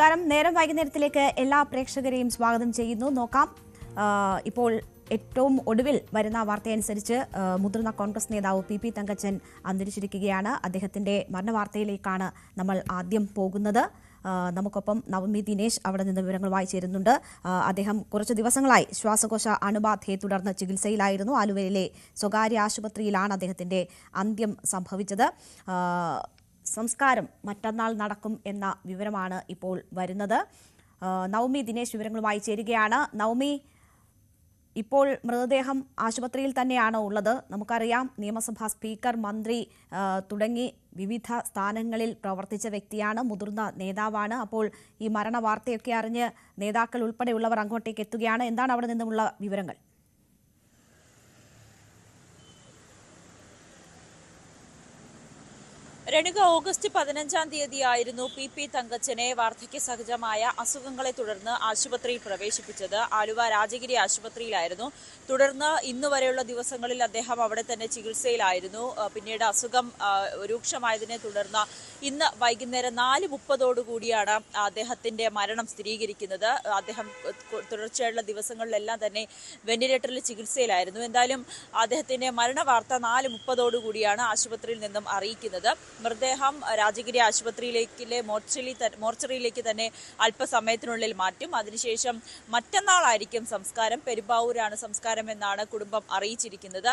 നമസ്കാരം. നേരം വൈകുന്നേരത്തിലേക്ക് എല്ലാ പ്രേക്ഷകരെയും സ്വാഗതം ചെയ്യുന്നു. നോക്കാം, ഇപ്പോൾ ഏറ്റവും ഒടുവിൽ വരുന്ന വാർത്തയനുസരിച്ച് മുതിർന്ന കോൺഗ്രസ് നേതാവ് പി തങ്കച്ചൻ അന്തരിച്ചിരിക്കുകയാണ്. അദ്ദേഹത്തിന്റെ മരണവാർത്തയിലേക്കാണ് നമ്മൾ ആദ്യം പോകുന്നത്. നമുക്കൊപ്പം നവമി ദിനേശ് അവിടെ നിന്ന് വിവരങ്ങളുമായി ചേരുന്നുണ്ട്. അദ്ദേഹം കുറച്ച് ദിവസങ്ങളായി ശ്വാസകോശ അണുബാധയെ തുടർന്ന് ചികിത്സയിലായിരുന്നു. ആലുവയിലെ സ്വകാര്യ ആശുപത്രിയിലാണ് അദ്ദേഹത്തിന്റെ അന്ത്യം സംഭവിച്ചത്. സംസ്കാരം മറ്റന്നാൾ നടക്കും എന്ന വിവരമാണ് ഇപ്പോൾ വരുന്നത്. നവമി ദിനേശ് വിവരങ്ങളുമായി ചേരുകയാണ്. നവമി, ഇപ്പോൾ മൃതദേഹം ആശുപത്രിയിൽ തന്നെയാണോ ഉള്ളത്? നമുക്കറിയാം, നിയമസഭാ സ്പീക്കർ, മന്ത്രി തുടങ്ങി വിവിധ സ്ഥാനങ്ങളിൽ പ്രവർത്തിച്ച വ്യക്തിയാണ്, മുതിർന്ന നേതാവാണ്. അപ്പോൾ ഈ മരണ വാർത്തയൊക്കെ അറിഞ്ഞ് നേതാക്കൾ ഉൾപ്പെടെയുള്ളവർ അങ്ങോട്ടേക്ക് എത്തുകയാണ്. എന്താണ് അവിടെ നിന്നുമുള്ള വിവരങ്ങൾ? രണിക, ഓഗസ്റ്റ് 15-ാം തീയതിയായിരുന്നു പി തങ്കച്ചനെ വാർദ്ധക്യ സഹജമായ അസുഖങ്ങളെ തുടർന്ന് ആശുപത്രിയിൽ പ്രവേശിപ്പിച്ചത്. ആലുവ രാജഗിരി ആശുപത്രിയിലായിരുന്നു. തുടർന്ന് ഇന്നു വരെയുള്ള ദിവസങ്ങളിൽ അദ്ദേഹം അവിടെ തന്നെ ചികിത്സയിലായിരുന്നു. പിന്നീട് അസുഖം രൂക്ഷമായതിനെ തുടർന്ന് ഇന്ന് വൈകുന്നേരം 4:30 അദ്ദേഹത്തിന്റെ മരണം സ്ഥിരീകരിക്കുന്നത്. അദ്ദേഹം തുടർച്ചയായുള്ള ദിവസങ്ങളിലെല്ലാം തന്നെ വെന്റിലേറ്ററിൽ ചികിത്സയിലായിരുന്നു. എന്തായാലും അദ്ദേഹത്തിന്റെ മരണ വാർത്ത 4:30 ആശുപത്രിയിൽ നിന്നും അറിയിക്കുന്നത്. മൃതദേഹം രാജഗിരി ആശുപത്രിയിലേക്കിലെ മോർച്ചറിയിലേക്ക് തന്നെ അല്പസമയത്തിനുള്ളിൽ മാറ്റും. അതിനുശേഷം മറ്റന്നാളായിരിക്കും സംസ്കാരം. പെരുമ്പാവൂരാണ് സംസ്കാരം എന്നാണ് കുടുംബം അറിയിച്ചിരിക്കുന്നത്.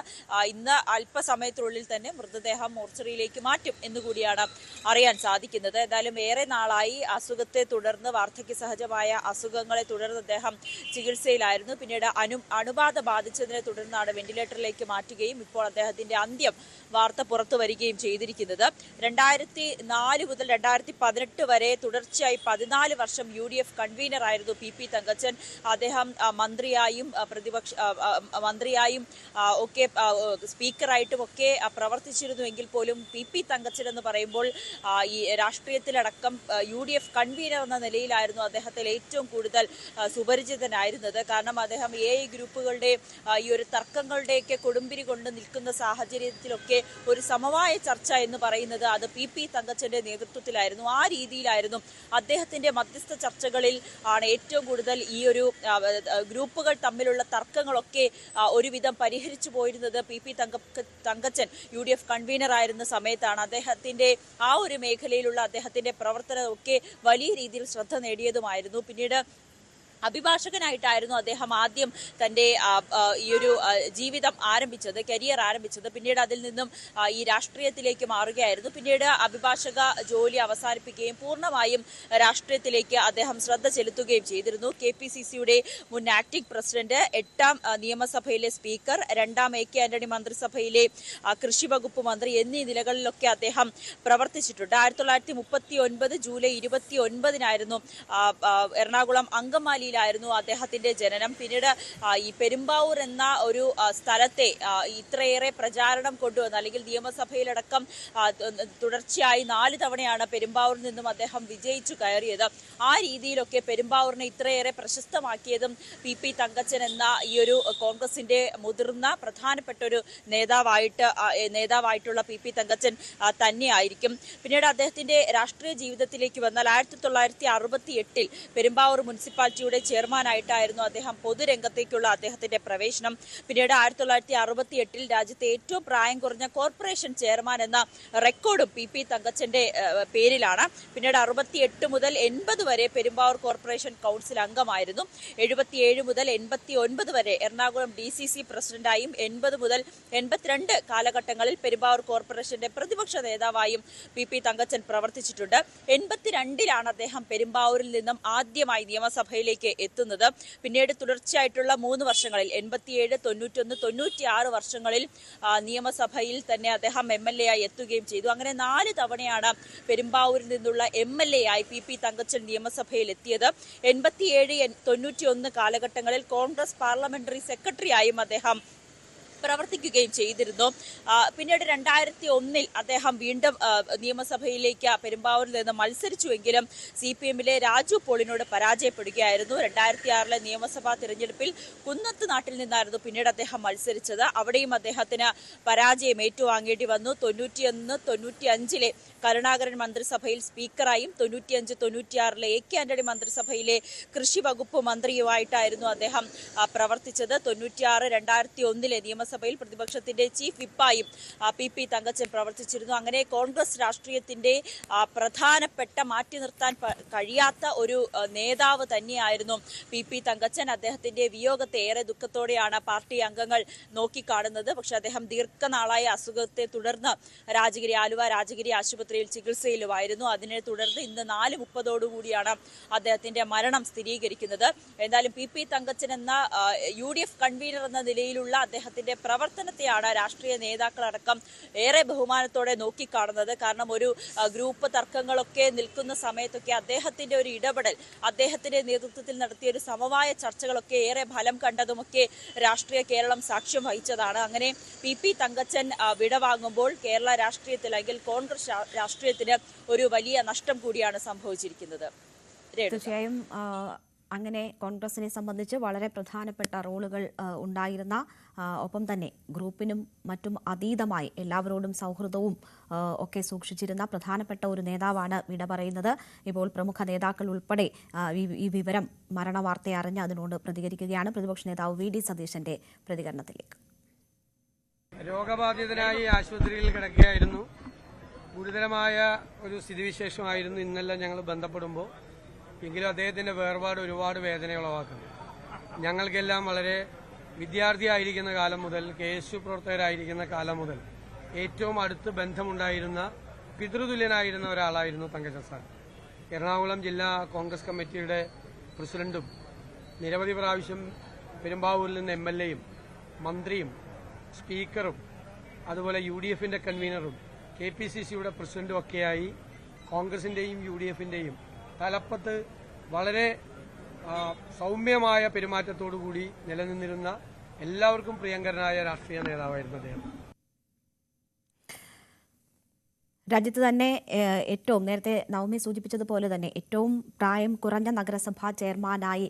ഇന്ന് അല്പസമയത്തിനുള്ളിൽ തന്നെ മൃതദേഹം മോർച്ചറിയിലേക്ക് മാറ്റും എന്നുകൂടിയാണ് അറിയാൻ സാധിക്കുന്നത്. എന്തായാലും ഏറെ നാളായി അസുഖത്തെ തുടർന്ന്, വാർദ്ധക്യ സഹജമായ അസുഖങ്ങളെ തുടർന്ന് അദ്ദേഹം ചികിത്സയിലായിരുന്നു. പിന്നീട് അണുബാധ ബാധിച്ചതിനെ തുടർന്നാണ് വെന്റിലേറ്ററിലേക്ക് മാറ്റുകയും ഇപ്പോൾ അദ്ദേഹത്തിന്റെ അന്ത്യം വാർത്ത പുറത്തു വരികയും ചെയ്തിരിക്കുന്നത്. 2004 മുതൽ 2018 വരെ തുടർച്ചയായി 14 വർഷം UDF കൺവീനർ ആയിരുന്നു പി തങ്കച്ചൻ. അദ്ദേഹം മന്ത്രിയായും ഒക്കെ സ്പീക്കറായിട്ടും ഒക്കെ പ്രവർത്തിച്ചിരുന്നുവെങ്കിൽ പോലും പി തങ്കച്ചൻ എന്ന് പറയുമ്പോൾ ഈ രാഷ്ട്രീയത്തിലടക്കം UDF കൺവീനർ എന്ന നിലയിലായിരുന്നു അദ്ദേഹത്തിൽ ഏറ്റവും കൂടുതൽ സുപരിചിതനായിരുന്നത്. കാരണം അദ്ദേഹം ഗ്രൂപ്പുകളുടെ ഈ ഒരു തർക്കങ്ങളുടെയൊക്കെ കൊടുമ്പിരി കൊണ്ട് നിൽക്കുന്ന സാഹചര്യത്തിലൊക്കെ ഒരു സമവായ ചർച്ച എന്ന് പറയുന്നത് അത് പി തങ്കച്ചന്റെ നേതൃത്വത്തിലായിരുന്നു. ആ രീതിയിലായിരുന്നു അദ്ദേഹത്തിന്റെ മധ്യസ്ഥ ചർച്ചകളിൽ ആണ് ഏറ്റവും കൂടുതൽ ഈ ഒരു ഗ്രൂപ്പുകൾ തമ്മിലുള്ള തർക്കങ്ങളൊക്കെ ഒരുവിധം പരിഹരിച്ചു പോയിരുന്നത്. പി തങ്കച്ചൻ UDF കൺവീനർ ആയിരുന്ന സമയത്താണ്. അദ്ദേഹത്തിന്റെ ആ ഒരു മേഖലയിലുള്ള അദ്ദേഹത്തിന്റെ പ്രവർത്തനമൊക്കെ വലിയ രീതിയിൽ ശ്രദ്ധ നേടിയതുമായിരുന്നു. പിന്നീട് അഭിഭാഷകനായിട്ടായിരുന്നു അദ്ദേഹം ആദ്യം തന്റെ ഈ ഒരു ജീവിതം ആരംഭിച്ചത്, കരിയർ ആരംഭിച്ചത്. പിന്നീട് അതിൽ നിന്നും ഈ രാഷ്ട്രീയത്തിലേക്ക് മാറുകയായിരുന്നു. പിന്നീട് അഭിഭാഷക ജോലി അവസാനിപ്പിക്കുകയും പൂർണ്ണമായും രാഷ്ട്രീയത്തിലേക്ക് അദ്ദേഹം ശ്രദ്ധ ചെലുത്തുകയും ചെയ്തിരുന്നു. KPCCയുടെ മുൻ ആക്ടിംഗ് പ്രസിഡന്റ്, 8ാം നിയമസഭയിലെ സ്പീക്കർ, 2ാം AK ആന്റണി മന്ത്രിസഭയിലെ കൃഷി വകുപ്പ് മന്ത്രി എന്നീ നിലകളിലൊക്കെ അദ്ദേഹം പ്രവർത്തിച്ചിട്ടുണ്ട്. 1939 ജൂലൈ 29-നായിരുന്നു എറണാകുളം അങ്കമാലി ായിരുന്നു അദ്ദേഹത്തിന്റെ ജനനം. പിന്നീട് ഈ പെരുമ്പാവൂർ എന്ന ഒരു സ്ഥലത്തെ ഇത്രയേറെ പ്രചാരണം കൊണ്ടുവന്ന്, അല്ലെങ്കിൽ നിയമസഭയിലടക്കം തുടർച്ചയായി 4 തവണയാണ് പെരുമ്പാവൂരിൽ നിന്നും അദ്ദേഹം വിജയിച്ചു കയറിയത്. ആ രീതിയിലൊക്കെ പെരുമ്പാവൂരിനെ ഇത്രയേറെ പ്രശസ്തമാക്കിയതും പി തങ്കച്ചൻ എന്ന ഈ ഒരു കോൺഗ്രസിന്റെ മുതിർന്ന പ്രധാനപ്പെട്ട ഒരു നേതാവായിട്ടുള്ള പി തങ്കച്ചൻ തന്നെയായിരിക്കും. പിന്നീട് അദ്ദേഹത്തിന്റെ രാഷ്ട്രീയ ജീവിതത്തിലേക്ക് വന്നാൽ 1968 പെരുമ്പാവൂർ മുനിസിപ്പാലിറ്റിയുടെ ചെയർമാനായിട്ടായിരുന്നു അദ്ദേഹം പൊതുരംഗത്തേക്കുള്ള അദ്ദേഹത്തിന്റെ പ്രവേശനം. പിന്നീട് 1968 രാജ്യത്തെ ഏറ്റവും പ്രായം കുറഞ്ഞ കോർപ്പറേഷൻ ചെയർമാൻ എന്ന റെക്കോർഡും പി തങ്കച്ചന്റെ പേരിലാണ്. പിന്നീട് 68 മുതൽ 80 വരെ പെരുമ്പാവൂർ കോർപ്പറേഷൻ കൗൺസിൽ അംഗമായിരുന്നു. 77 മുതൽ 89 വരെ എറണാകുളം DCC പ്രസിഡന്റായും 80 മുതൽ 82 കാലഘട്ടങ്ങളിൽ പെരുമ്പാവൂർ കോർപ്പറേഷന്റെ പ്രതിപക്ഷ നേതാവായും പി തങ്കച്ചൻ പ്രവർത്തിച്ചിട്ടുണ്ട്. 82-ലാണ് അദ്ദേഹം പെരുമ്പാവൂരിൽ നിന്നും ആദ്യമായി നിയമസഭയിലേക്ക് എത്തുന്നത്. പിന്നീട് തുടർച്ചയായിട്ടുള്ള 3 വർഷങ്ങളിൽ 87, 91, 96 വർഷങ്ങളിൽ നിയമസഭയിൽ തന്നെ അദ്ദേഹം MLA ആയി എത്തുകയും ചെയ്തു. അങ്ങനെ 4 തവണയാണ് പെരുമ്പാവൂരിൽ നിന്നുള്ള MLA ആയി പി തങ്കച്ചൻ നിയമസഭയിൽ എത്തിയത്. 87, 91 കാലഘട്ടങ്ങളിൽ കോൺഗ്രസ് പാർലമെന്ററി സെക്രട്ടറി ആയും അദ്ദേഹം പ്രവർത്തിക്കുകയും ചെയ്തിരുന്നു. പിന്നീട് 2001 അദ്ദേഹം വീണ്ടും നിയമസഭയിലേക്ക് പെരുമ്പാവൂരിൽ നിന്ന് മത്സരിച്ചുവെങ്കിലും CPM-ലെ രാജു പോളിനോട് പരാജയപ്പെടുകയായിരുന്നു. 2006 നിയമസഭാ തിരഞ്ഞെടുപ്പിൽ കുന്നത്ത് നാട്ടിൽ നിന്നായിരുന്നു പിന്നീട് അദ്ദേഹം മത്സരിച്ചത്. അവിടെയും അദ്ദേഹത്തിന് പരാജയം ഏറ്റുവാങ്ങേണ്ടി വന്നു. 91-95 കരുണാകരൻ മന്ത്രിസഭയിൽ സ്പീക്കറായും 95-96 AK ആന്റണി മന്ത്രിസഭയിലെ കൃഷി വകുപ്പ് മന്ത്രിയുമായിട്ടായിരുന്നു അദ്ദേഹം പ്രവർത്തിച്ചത്. 96-2001 നിയമസഭയിൽ പ്രതിപക്ഷത്തിന്റെ ചീഫ് വിപ്പായും PP തങ്കച്ചൻ പ്രവർത്തിച്ചിരുന്നു. അങ്ങനെ കോൺഗ്രസ് രാഷ്ട്രീയത്തിന്റെ പ്രധാനപ്പെട്ട മാറ്റി നിർത്താൻ കഴിയാത്ത ഒരു നേതാവ് തന്നെയായിരുന്നു PP തങ്കച്ചൻ. അദ്ദേഹത്തിന്റെ വിയോഗത്തെ ഏറെ ദുഃഖത്തോടെയാണ് പാർട്ടി അംഗങ്ങൾ നോക്കിക്കാണുന്നത്. പക്ഷെ അദ്ദേഹം ദീർഘനാളായ അസുഖത്തെ തുടർന്ന് ആലുവ രാജഗിരി ആശുപത്രിയിൽ ചികിത്സയിലുമായിരുന്നു. അതിനെ തുടർന്ന് ഇന്ന് 4:30 അദ്ദേഹത്തിന്റെ മരണം സ്ഥിരീകരിക്കുന്നത്. എന്തായാലും PP തങ്കച്ചൻ എന്ന UDF കൺവീനർ എന്ന നിലയിലുള്ള അദ്ദേഹത്തിന്റെ പ്രവർത്തനത്തെയാണ് രാഷ്ട്രീയ നേതാക്കളടക്കം ഏറെ ബഹുമാനത്തോടെ നോക്കിക്കാണുന്നത്. കാരണം ഒരു ഗ്രൂപ്പ് തർക്കങ്ങളൊക്കെ നിൽക്കുന്ന സമയത്തൊക്കെ അദ്ദേഹത്തിന്റെ ഒരു ഇടപെടൽ, അദ്ദേഹത്തിന്റെ നേതൃത്വത്തിൽ നടത്തിയ ഒരു സമവായ ചർച്ചകളൊക്കെ ഏറെ ഫലം കണ്ടതുമൊക്കെ രാഷ്ട്രീയ കേരളം സാക്ഷ്യം വഹിച്ചതാണ്. അങ്ങനെ PP തങ്കച്ചൻ വിടവാങ്ങുമ്പോൾ കേരള രാഷ്ട്രീയത്തിൽ അല്ലെങ്കിൽ കോൺഗ്രസ് രാഷ്ട്രീയത്തിന് ഒരു വലിയ നഷ്ടം കൂടിയാണ് സംഭവിച്ചിരിക്കുന്നത്. തീർച്ചയായും അങ്ങനെ കോൺഗ്രസിനെ സംബന്ധിച്ച് വളരെ പ്രധാനപ്പെട്ട റോളുകൾ ഉണ്ടായിരുന്ന, ഒപ്പം തന്നെ ഗ്രൂപ്പിനും മറ്റും അതീതമായി എല്ലാവരോടും സൗഹൃദവും ഒക്കെ സൂക്ഷിച്ചിരുന്ന പ്രധാനപ്പെട്ട ഒരു നേതാവാണ് വിട പറയുന്നത്. ഇപ്പോൾ പ്രമുഖ നേതാക്കൾ ഉൾപ്പെടെ ഈ വിവരം മരണവാർത്ത അറിഞ്ഞ് അതിനോട് പ്രതികരിക്കുകയാണ്. പ്രതിപക്ഷ നേതാവ് VD സതീശന്റെ പ്രതികരണത്തിലേക്ക്. രോഗബാധിതനായി ആശുപത്രിയിൽ കിടക്കുകയായിരുന്നു. ഗുരുതരമായ ഒരു സ്ഥിതിവിശേഷമായിരുന്നു ഇന്നെല്ലാം ഞങ്ങൾ ബന്ധപ്പെടുമ്പോൾ. എങ്കിലും അദ്ദേഹത്തിന്റെ വേർപാട് ഒരുപാട് വേദന ഉളവാക്കുന്നു. ഞങ്ങൾക്കെല്ലാം വളരെ വിദ്യാർത്ഥിയായിരിക്കുന്ന കാലം മുതൽ, KSU പ്രവർത്തകരായിരിക്കുന്ന കാലം മുതൽ ഏറ്റവും അടുത്ത് ബന്ധമുണ്ടായിരുന്ന, പിതൃതുല്യനായിരുന്ന ഒരാളായിരുന്നു തങ്കച്ചൻ സാർ. എറണാകുളം ജില്ലാ കോൺഗ്രസ് കമ്മിറ്റിയുടെ പ്രസിഡന്റും നിരവധി പ്രാവശ്യം പെരുമ്പാവൂരിൽ നിന്ന് MLA-യും മന്ത്രിയും സ്പീക്കറും അതുപോലെ UDF-ന്റെ കൺവീനറും KPCC-യുടെ പ്രസിഡന്റും ഒക്കെയായി കോൺഗ്രസിന്റെയും UDF-ന്റെയും തലപ്പത്ത് വളരെ സൗമ്യമായ പെരുമാറ്റത്തോടുകൂടി നിലനിന്നിരുന്ന എല്ലാവർക്കും പ്രിയങ്കരനായ രാഷ്ട്രീയ നേതാവായിരുന്നു അദ്ദേഹം. രാജ്യത്ത് തന്നെ ഏറ്റവും നേരത്തെ നവമി സൂചിപ്പിച്ചതുപോലെ തന്നെ ഏറ്റവും പ്രായം കുറഞ്ഞ നഗരസഭാ ചെയർമാനായി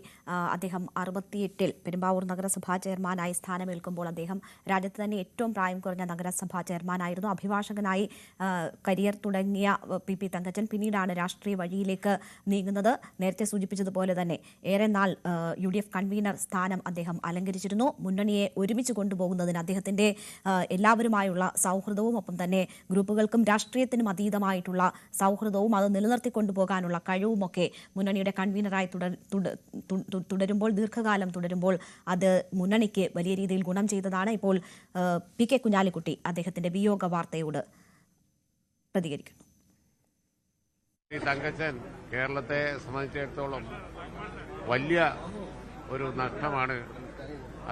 അദ്ദേഹം 68-ൽ പെരുമ്പാവൂർ നഗരസഭാ ചെയർമാനായി സ്ഥാനമേൽക്കുമ്പോൾ അദ്ദേഹം രാജ്യത്ത് തന്നെ ഏറ്റവും പ്രായം കുറഞ്ഞ നഗരസഭാ ചെയർമാനായിരുന്നു. അഭിഭാഷകനായി കരിയർ തുടങ്ങിയ PP തങ്കച്ചൻ പിന്നീടാണ് രാഷ്ട്രീയ വഴിയിലേക്ക് നീങ്ങുന്നത്. നേരത്തെ സൂചിപ്പിച്ചതുപോലെ തന്നെ ഏറെ നാൾ UDF കൺവീനർ സ്ഥാനം അദ്ദേഹം അലങ്കരിച്ചിരുന്നു. മുന്നണിയെ ഒരുമിച്ച് കൊണ്ടുപോകുന്നതിന് അദ്ദേഹത്തിന്റെ എല്ലാവരുമായുള്ള സൗഹൃദവും ഒപ്പം തന്നെ ഗ്രൂപ്പുകൾക്കും രാഷ്ട്രീയത്തിനും അതീതമായിട്ടുള്ള സൗഹൃദവും അത് നിലനിർത്തിക്കൊണ്ടുപോകാനുള്ള കഴിവുമൊക്കെ മുന്നണിയുടെ കൺവീനറായി തുടരുമ്പോൾ, ദീർഘകാലം തുടരുമ്പോൾ അത് മുന്നണിക്ക് വലിയ രീതിയിൽ ഗുണം ചെയ്തതാണ്. ഇപ്പോൾ PK കുഞ്ഞാലിക്കുട്ടി അദ്ദേഹത്തിന്റെ വിയോഗ വാർത്തയോട് പ്രതികരിക്കുന്നു. തങ്കച്ചൻ കേരളത്തെ സംബന്ധിച്ചിടത്തോളം വലിയ ഒരു നഷ്ടമാണ്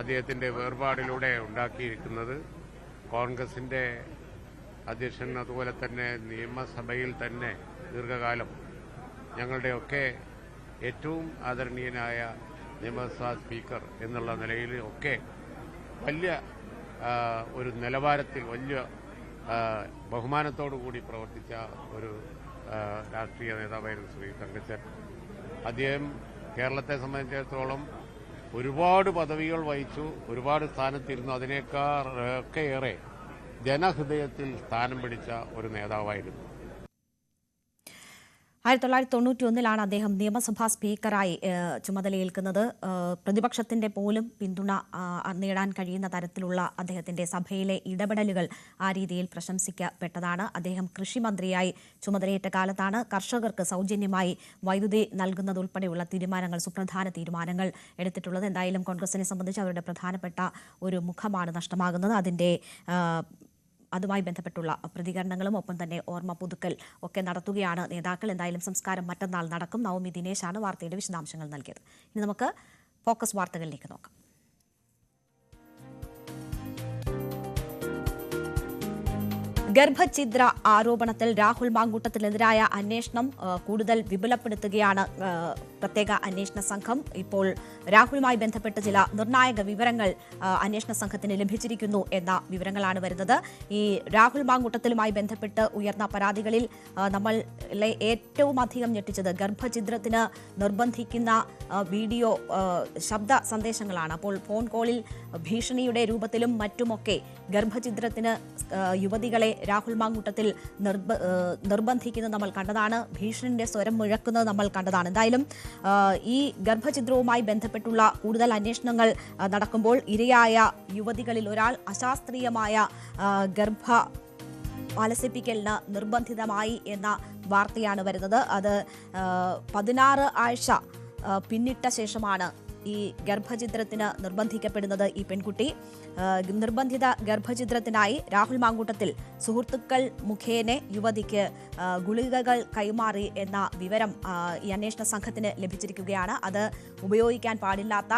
അദ്ദേഹത്തിന്റെ വേർപാടിലൂടെ ഉണ്ടാക്കിയിരിക്കുന്നത്. കോൺഗ്രസിന്റെ അധ്യക്ഷൻ, അതുപോലെ തന്നെ നിയമസഭയിൽ തന്നെ ദീർഘകാലം ഞങ്ങളുടെയൊക്കെ ഏറ്റവും ആദരണീയനായ നിയമസഭാ സ്പീക്കർ എന്നുള്ള നിലയിൽ ഒക്കെ വലിയ ഒരു നിലവാരത്തിൽ വലിയ ബഹുമാനത്തോടു കൂടി പ്രവർത്തിച്ച ഒരു രാഷ്ട്രീയ നേതാവായിരുന്നു ശ്രീ തങ്കച്ചൻ. അദ്ദേഹം കേരളത്തെ സംബന്ധിച്ചിടത്തോളം ഒരുപാട് പദവികൾ വഹിച്ചു, ഒരുപാട് സ്ഥാനത്തിരുന്നു. അതിനേക്കാളൊക്കെ ഏറെ ജനഹൃദയത്തിൽ സ്ഥാനം പിടിച്ച ഒരു നേതാവായിരുന്നു. 1991-ലാണ് അദ്ദേഹം നിയമസഭാ സ്പീക്കറായി ചുമതലയേൽക്കുന്നത്. പ്രതിപക്ഷത്തിന്റെ പോലും പിന്തുണ നേടാൻ കഴിയുന്ന തരത്തിലുള്ള അദ്ദേഹത്തിന്റെ സഭയിലെ ഇടപെടലുകൾ ആ രീതിയിൽ പ്രശംസിക്കപ്പെട്ടതാണ്. അദ്ദേഹം കൃഷിമന്ത്രിയായി ചുമതലയേറ്റ കാലത്താണ് കർഷകർക്ക് സൗജന്യമായി വൈദ്യുതി നൽകുന്നതുൾപ്പെടെയുള്ള തീരുമാനങ്ങൾ, സുപ്രധാന തീരുമാനങ്ങൾ എടുത്തിട്ടുള്ളത്. എന്തായാലും കോൺഗ്രസിനെ സംബന്ധിച്ച് അവരുടെ പ്രധാനപ്പെട്ട ഒരു മുഖമാണ് നഷ്ടമാകുന്നത്. അതുമായി ബന്ധപ്പെട്ടുള്ള പ്രതികരണങ്ങളും ഒപ്പം തന്നെ ഓർമ്മ പുതുക്കൽ ഒക്കെ നടത്തുകയാണ് നേതാക്കൾ. എന്തായാലും സംസ്കാരം മറ്റന്നാൾ നടക്കും. നവമി ദിനേശാണ് വാർത്തയുടെ വിശദാംശങ്ങൾ നൽകിയത്. ഇനി നമുക്ക് ഫോക്കസ് വാർത്തകളിലേക്ക് നോക്കാം. ഗർഭഛിദ്ര ആരോപണത്തിൽ രാഹുൽ മാങ്കൂട്ടത്തിനെതിരായ അന്വേഷണം കൂടുതൽ വിപുലപ്പെടുത്തുകയാണ് പ്രത്യേക അന്വേഷണ സംഘം. ഇപ്പോൾ രാഹുലുമായി ബന്ധപ്പെട്ട് ചില നിർണായക വിവരങ്ങൾ അന്വേഷണ സംഘത്തിന് ലഭിച്ചിരിക്കുന്നു എന്ന വിവരങ്ങളാണ് വരുന്നത്. ഈ രാഹുൽ മാങ്കൂട്ടത്തിലുമായി ബന്ധപ്പെട്ട് ഉയർന്ന പരാതികളിൽ നമ്മളെ ഏറ്റവും അധികം ഞെട്ടിച്ചത് ഗർഭഛിദ്രത്തിന് നിർബന്ധിക്കുന്ന വീഡിയോ ശബ്ദ സന്ദേശങ്ങളാണ്. അപ്പോൾ ഫോൺ കോളിൽ ഭീഷണിയുടെ രൂപത്തിലും മറ്റുമൊക്കെ ഗർഭഛിദ്രത്തിന് യുവതികളെ രാഹുൽ മാങ്കൂട്ടത്തിൽ നിർബന്ധിക്കുന്നത് നമ്മൾ കണ്ടതാണ്. ഭീഷണിയുടെ സ്വരം മുഴക്കുന്നത് നമ്മൾ കണ്ടതാണ്. എന്തായാലും ഈ ഗർഭഛിദ്രവുമായി ബന്ധപ്പെട്ടുള്ള കൂടുതൽ അന്വേഷണങ്ങൾ നടക്കുമ്പോൾ ഇരയായ യുവതികളിൽ ഒരാൾ അശാസ്ത്രീയമായ ഗർഭ ആലസിപ്പിക്കലിന് നിർബന്ധിതമായി എന്ന വാർത്തയാണ് വരുന്നത്. അത് 16 ആഴ്ച പിന്നിട്ട ശേഷമാണ് ഈ ഗർഭഛിദ്രത്തിന് നിർബന്ധിക്കപ്പെടുന്നത് ഈ പെൺകുട്ടി. നിർബന്ധിത ഗർഭഛിദ്രത്തിനായി രാഹുൽ മാങ്കൂട്ടത്തിൽ സുഹൃത്തുക്കൾ മുഖേന യുവതിക്ക് ഗുളികകൾ കൈമാറി എന്ന വിവരം ഈ അന്വേഷണ സംഘത്തിന് ലഭിച്ചിരിക്കുകയാണ്. അത് ഉപയോഗിക്കാൻ പാടില്ലാത്ത,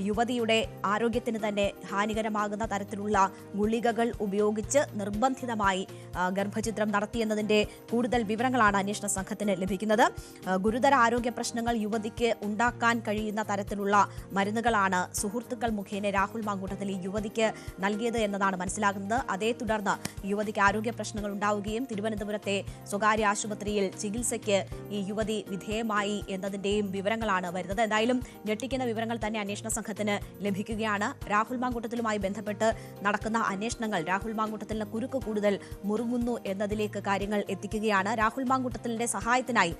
യുവതിയുടെ ആരോഗ്യത്തിന് തന്നെ ഹാനികരമാകുന്ന തരത്തിലുള്ള ഗുളികകൾ ഉപയോഗിച്ച് നിർബന്ധിതമായി ഗർഭഛിദ്രം നടത്തിയെന്നതിന്റെ കൂടുതൽ വിവരങ്ങളാണ് അന്വേഷണ സംഘത്തിന് ലഭിക്കുന്നത്. ഗുരുതര ആരോഗ്യ പ്രശ്നങ്ങൾ യുവതിക്ക് ഉണ്ടാക്കാൻ കഴിയുന്ന തരത്തിലുള്ള മരുന്നുകളാണ് സുഹൃത്തുക്കൾ മുഖേന രാഹുൽ മാങ്കൂട്ടത്തിൽ ഈ യുവതിക്ക് നൽകിയത് എന്നതാണ് മനസ്സിലാകുന്നത്. അതേ തുടർന്ന് യുവതിക്ക് ആരോഗ്യ പ്രശ്നങ്ങൾ ഉണ്ടാവുകയും തിരുവനന്തപുരത്തെ സ്വകാര്യ ആശുപത്രിയിൽ ചികിത്സയ്ക്ക് ഈ യുവതി വിധേയമായി എന്നതിന്റെയും വിവരങ്ങളാണ് വരുന്നത്. എന്തായാലും ഞെട്ടിക്കുന്ന വിവരങ്ങൾ തന്നെ അന്വേഷണ സംഘത്തിന് ലഭിക്കുകയാണ്. രാഹുൽ മാങ്കൂട്ടത്തിലുമായി ബന്ധപ്പെട്ട് നടക്കുന്ന അന്വേഷണങ്ങൾ രാഹുൽ മാങ്കൂട്ടത്തിന് കുരുക്ക് കൂടുതൽ മുറുങ്ങുന്നു എന്നതിലേക്ക് കാര്യങ്ങൾ എത്തിക്കുകയാണ്. രാഹുൽ മാങ്കൂട്ടത്തിന്റെ സഹായത്തിനായി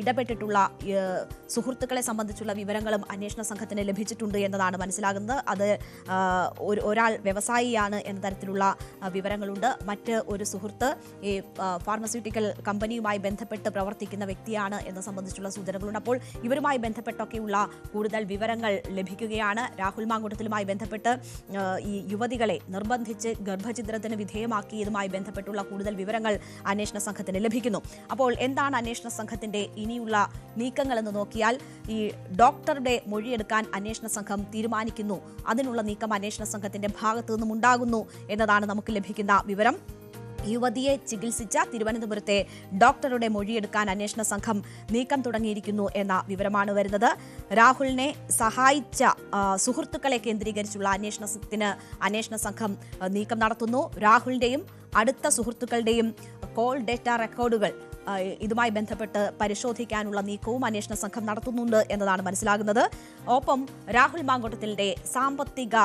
ഇടപെട്ടിട്ടുള്ള സുഹൃത്തുക്കളെ സംബന്ധിച്ചുള്ള വിവരങ്ങളും അന്വേഷണ സംഘത്തിന് ലഭിച്ചിട്ടുണ്ട് എന്നതാണ് മനസ്സിലാകുന്നത്. അത് ഒരാൾ വ്യവസായിയാണ് എന്ന തരത്തിലുള്ള വിവരങ്ങളുണ്ട്. മറ്റ് ഒരു സുഹൃത്ത് ഈ ഫാർമസ്യൂട്ടിക്കൽ കമ്പനിയുമായി ബന്ധപ്പെട്ട് പ്രവർത്തിക്കുന്ന വ്യക്തിയാണ് എന്ന സംബന്ധിച്ചുള്ള സൂചനകളുണ്ട്. അപ്പോൾ ഇവരുമായി ബന്ധപ്പെട്ടൊക്കെയുള്ള കൂടുതൽ വിവരങ്ങൾ ലഭിക്കുകയാണ്. രാഹുൽ മാങ്കൂട്ടത്തിലുമായി ബന്ധപ്പെട്ട് ഈ യുവതികളെ നിർബന്ധിച്ച് ഗർഭഛിദ്രത്തിന് വിധേയമാക്കിയതുമായി ബന്ധപ്പെട്ടുള്ള കൂടുതൽ വിവരങ്ങൾ അന്വേഷണ സംഘത്തിന് ലഭിക്കുന്നു. അപ്പോൾ എന്താണ് അന്വേഷണ സംഘത്തിന്റെ ഇനിയുള്ള നീക്കങ്ങളെന്ന് നോക്കിയാൽ, ഈ ഡോക്ടറുടെ മൊഴിയെടുക്കാൻ അന്വേഷണ സംഘം തീരുമാനിക്കുന്നു. അതിനുള്ള നീക്കം അന്വേഷണ സംഘത്തിന്റെ ഭാഗത്തു നിന്നും ഉണ്ടാകുന്നു എന്നതാണ് നമുക്ക് ലഭിക്കുന്ന വിവരം. യുവതിയെ ചികിത്സിച്ച തിരുവനന്തപുരത്തെ ഡോക്ടറുടെ മൊഴിയെടുക്കാൻ അന്വേഷണ സംഘം നീക്കം തുടങ്ങിയിരിക്കുന്നു എന്ന വിവരമാണ് വരുന്നത്. രാഹുലിനെ സഹായിച്ച സുഹൃത്തുക്കളെ കേന്ദ്രീകരിച്ചുള്ള അന്വേഷണ സംഘം നീക്കം നടത്തുന്നു. രാഹുലിന്റെയും അടുത്ത സുഹൃത്തുക്കളുടെയും കോൾ ഡേറ്റ റെക്കോർഡുകൾ ഇതുമായി ബന്ധപ്പെട്ട് പരിശോധിക്കാനുള്ള നീക്കവും അന്വേഷണ സംഘം നടത്തുന്നുണ്ട് എന്നതാണ് മനസ്സിലാകുന്നത്. ഒപ്പം രാഹുൽ മാങ്കൂട്ടത്തിന്റെ സാമ്പത്തിക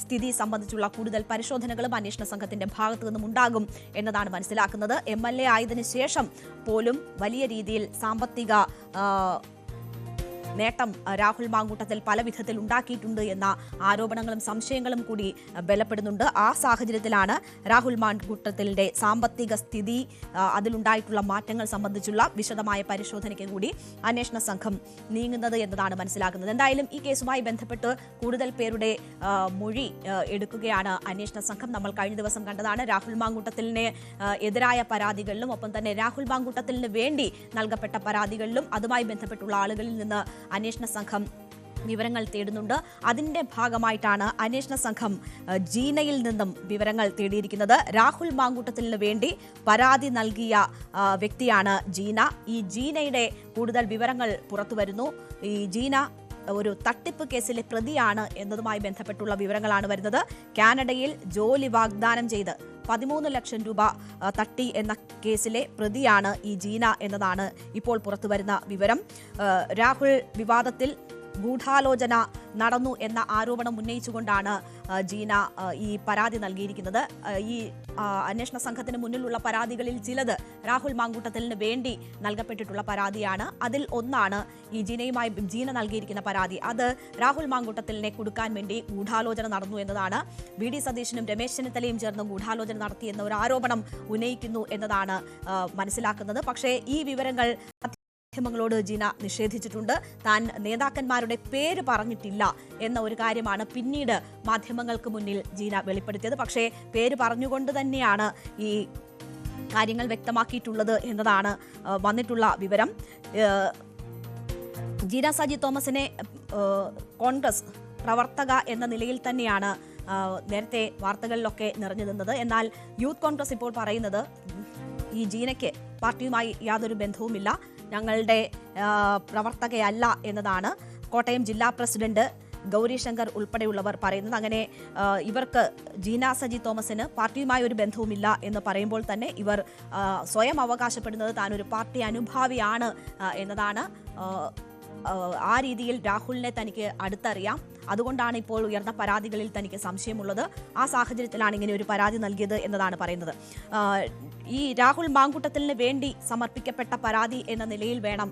സ്ഥിതി സംബന്ധിച്ചുള്ള കൂടുതൽ പരിശോധനകളും അന്വേഷണ സംഘത്തിന്റെ ഭാഗത്തു നിന്നും ഉണ്ടാകും എന്നതാണ് മനസ്സിലാക്കുന്നത്. MLA ആയതിനു ശേഷം പോലും വലിയ രീതിയിൽ സാമ്പത്തിക നേട്ടം രാഹുൽ മാങ്കൂട്ടത്തിൽ പല വിധത്തിൽ ഉണ്ടാക്കിയിട്ടുണ്ട് എന്ന ആരോപണങ്ങളും സംശയങ്ങളും കൂടി ബലപ്പെടുന്നുണ്ട്. ആ സാഹചര്യത്തിലാണ് രാഹുൽ മാങ്കൂട്ടത്തിന്റെ സാമ്പത്തിക സ്ഥിതി, അതിലുണ്ടായിട്ടുള്ള മാറ്റങ്ങൾ സംബന്ധിച്ചുള്ള വിശദമായ പരിശോധനയ്ക്ക് കൂടി അന്വേഷണ സംഘം നീങ്ങുന്നത് എന്നതാണ് മനസ്സിലാക്കുന്നത്. എന്തായാലും ഈ കേസുമായി ബന്ധപ്പെട്ട് കൂടുതൽ പേരുടെ മൊഴി എടുക്കുകയാണ് അന്വേഷണ സംഘം. നമ്മൾ കഴിഞ്ഞ ദിവസം കണ്ടതാണ് രാഹുൽ മാങ്കൂട്ടത്തിന് എതിരായ പരാതികളിലും ഒപ്പം തന്നെ രാഹുൽ മാങ്കൂട്ടത്തിന് വേണ്ടി നൽകപ്പെട്ട പരാതികളിലും അതുമായി ബന്ധപ്പെട്ടുള്ള ആളുകളിൽ നിന്ന് അന്വേഷണ സംഘം വിവരങ്ങൾ തേടുന്നുണ്ട്. അതിന്റെ ഭാഗമായിട്ടാണ് അന്വേഷണ സംഘം ജീനയിൽ നിന്നും വിവരങ്ങൾ തേടിയിരിക്കുന്നത്. രാഹുൽ മാങ്കൂട്ടത്തിന് വേണ്ടി പരാതി നൽകിയ വ്യക്തിയാണ് ജീന. ഈ ജീനയുടെ കൂടുതൽ വിവരങ്ങൾ പുറത്തു വരുന്നു. ഈ ജീന ഒരു തട്ടിപ്പ് കേസിലെ പ്രതിയാണ് എന്നതുമായി ബന്ധപ്പെട്ടുള്ള വിവരങ്ങളാണ് വരുന്നത്. കാനഡയിൽ ജോലി വാഗ്ദാനം ചെയ്ത് 13 ലക്ഷം രൂപ തട്ടി എന്ന കേസിലെ പ്രതിയാണ് ഈ ജീന എന്നതാണ് ഇപ്പോൾ പുറത്തുവരുന്ന വിവരം. രാഹുൽ വിവാദത്തിൽ ഗൂഢാലോചന നടന്നു എന്ന ആരോപണം ഉന്നയിച്ചുകൊണ്ടാണ് ജീന ഈ പരാതി നൽകിയിരിക്കുന്നത്. ഈ അന്വേഷണ സംഘത്തിന് മുന്നിലുള്ള പരാതികളിൽ ചിലത് രാഹുൽ മാങ്കൂട്ടത്തിന് വേണ്ടി നൽകപ്പെട്ടിട്ടുള്ള പരാതിയാണ്. അതിൽ ഒന്നാണ് ഈ ജീന നൽകിയിരിക്കുന്ന പരാതി. അത് രാഹുൽ മാങ്കൂട്ടത്തിനെ കൊടുക്കാൻ വേണ്ടി ഗൂഢാലോചന നടന്നു എന്നതാണ്. VD സതീശനും രമേശ് ചെന്നിത്തലയും ചേർന്ന് ഗൂഢാലോചന നടത്തിയെന്ന ഒരു ആരോപണം ഉന്നയിക്കുന്നു എന്നതാണ് മനസ്സിലാക്കുന്നത്. പക്ഷേ ഈ വിവരങ്ങൾ മാധ്യമങ്ങളോട് ജീന നിഷേധിച്ചിട്ടുണ്ട്. താൻ നേതാക്കന്മാരുടെ പേര് പറഞ്ഞിട്ടില്ല എന്ന ഒരു കാര്യമാണ് പിന്നീട് മാധ്യമങ്ങൾക്ക് മുന്നിൽ ജീന വെളിപ്പെടുത്തിയത്. പക്ഷേ പേര് പറഞ്ഞുകൊണ്ട് തന്നെയാണ് ഈ കാര്യങ്ങൾ വ്യക്തമാക്കിയിട്ടുള്ളത് എന്നതാണ് വന്നിട്ടുള്ള വിവരം. ജീന സജി തോമസിനെ കോൺഗ്രസ് പ്രവർത്തക എന്ന നിലയിൽ തന്നെയാണ് നേരത്തെ വാർത്തകളിലൊക്കെ നിറഞ്ഞു നിന്നത്. എന്നാൽ യൂത്ത് കോൺഗ്രസ് ഇപ്പോൾ പറയുന്നത് ഈ ജീനയ്ക്ക് പാർട്ടിയുമായി യാതൊരു ബന്ധവുമില്ല, ഞങ്ങളുടെ പ്രവർത്തകയല്ല എന്നതാണ് കോട്ടയം ജില്ലാ പ്രസിഡന്റ് ഗൗരി ശങ്കർ ഉൾപ്പെടെയുള്ളവർ പറയുന്നത്. അങ്ങനെ ഇവർക്ക് ജീന സജി തോമസിന് പാർട്ടിയുമായി ഒരു ബന്ധവുമില്ല എന്ന് പറയുമ്പോൾ തന്നെ ഇവർ സ്വയം അവകാശപ്പെടുന്നത് താനൊരു പാർട്ടി അനുഭാവിയാണ് എന്നതാണ്. ആ രീതിയിൽ രാഹുലിനെ തനിക്ക് അടുത്തറിയാം, അതുകൊണ്ടാണ് ഇപ്പോൾ ഉയർന്ന പരാതികളിൽ തനിക്ക് സംശയമുള്ളത്. ആ സാഹചര്യത്തിലാണ് ഇങ്ങനെ ഒരു പരാതി നൽകിയത് എന്നതാണ് പറയുന്നത്. ഈ രാഹുൽ മാങ്കൂട്ടത്തിന് വേണ്ടി സമർപ്പിക്കപ്പെട്ട പരാതി എന്ന നിലയിൽ വേണം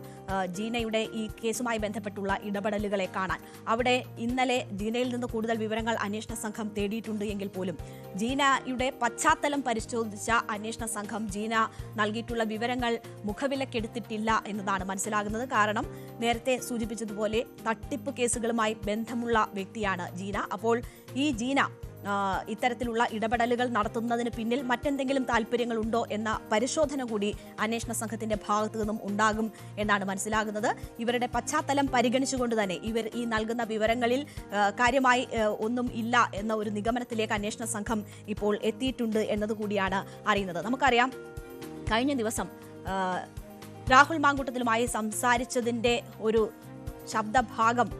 ജീനയുടെ ഈ കേസുമായി ബന്ധപ്പെട്ടുള്ള ഇടപെടലുകളെ കാണാൻ. അവിടെ ഇന്നലെ ജീനയിൽ നിന്ന് കൂടുതൽ വിവരങ്ങൾ അന്വേഷണ സംഘം തേടിയിട്ടുണ്ട് എങ്കിൽ പോലും ജീനയുടെ പശ്ചാത്തലം പരിശോധിച്ച അന്വേഷണ സംഘം ജീന നൽകിയിട്ടുള്ള വിവരങ്ങൾ മുഖവിലക്കെടുത്തിട്ടില്ല എന്നതാണ് മനസ്സിലാകുന്നത്. കാരണം നേരത്തെ സൂചിപ്പിച്ചതുപോലെ തട്ടിപ്പ് കേസുകളുമായി ബന്ധമുള്ള വ്യക്തിയാണ് ജീന. അപ്പോൾ ഈ ജീന ഇത്തരത്തിലുള്ള ഇടപെടലുകൾ നടത്തുന്നതിന് പിന്നിൽ മറ്റെന്തെങ്കിലും താല്പര്യങ്ങളുണ്ടോ എന്ന പരിശോധന കൂടി അന്വേഷണ സംഘത്തിന്റെ ഭാഗത്തു നിന്നും ഉണ്ടാകും എന്നാണ് മനസ്സിലാകുന്നത്. ഇവരുടെ പശ്ചാത്തലം പരിഗണിച്ചുകൊണ്ട് തന്നെ ഇവർ ഈ നൽകുന്ന വിവരങ്ങളിൽ കാര്യമായി ഒന്നും ഇല്ല എന്ന ഒരു നിഗമനത്തിലേക്ക് അന്വേഷണ സംഘം ഇപ്പോൾ എത്തിയിട്ടുണ്ട് എന്നതുകൂടിയാണ് അറിയുന്നത്. നമുക്കറിയാം, കഴിഞ്ഞ ദിവസം രാഹുൽ മാങ്കൂട്ടത്തിലുമായി സംസാരിച്ചതിന്റെ ഒരു ശബ്ദഭാഗം,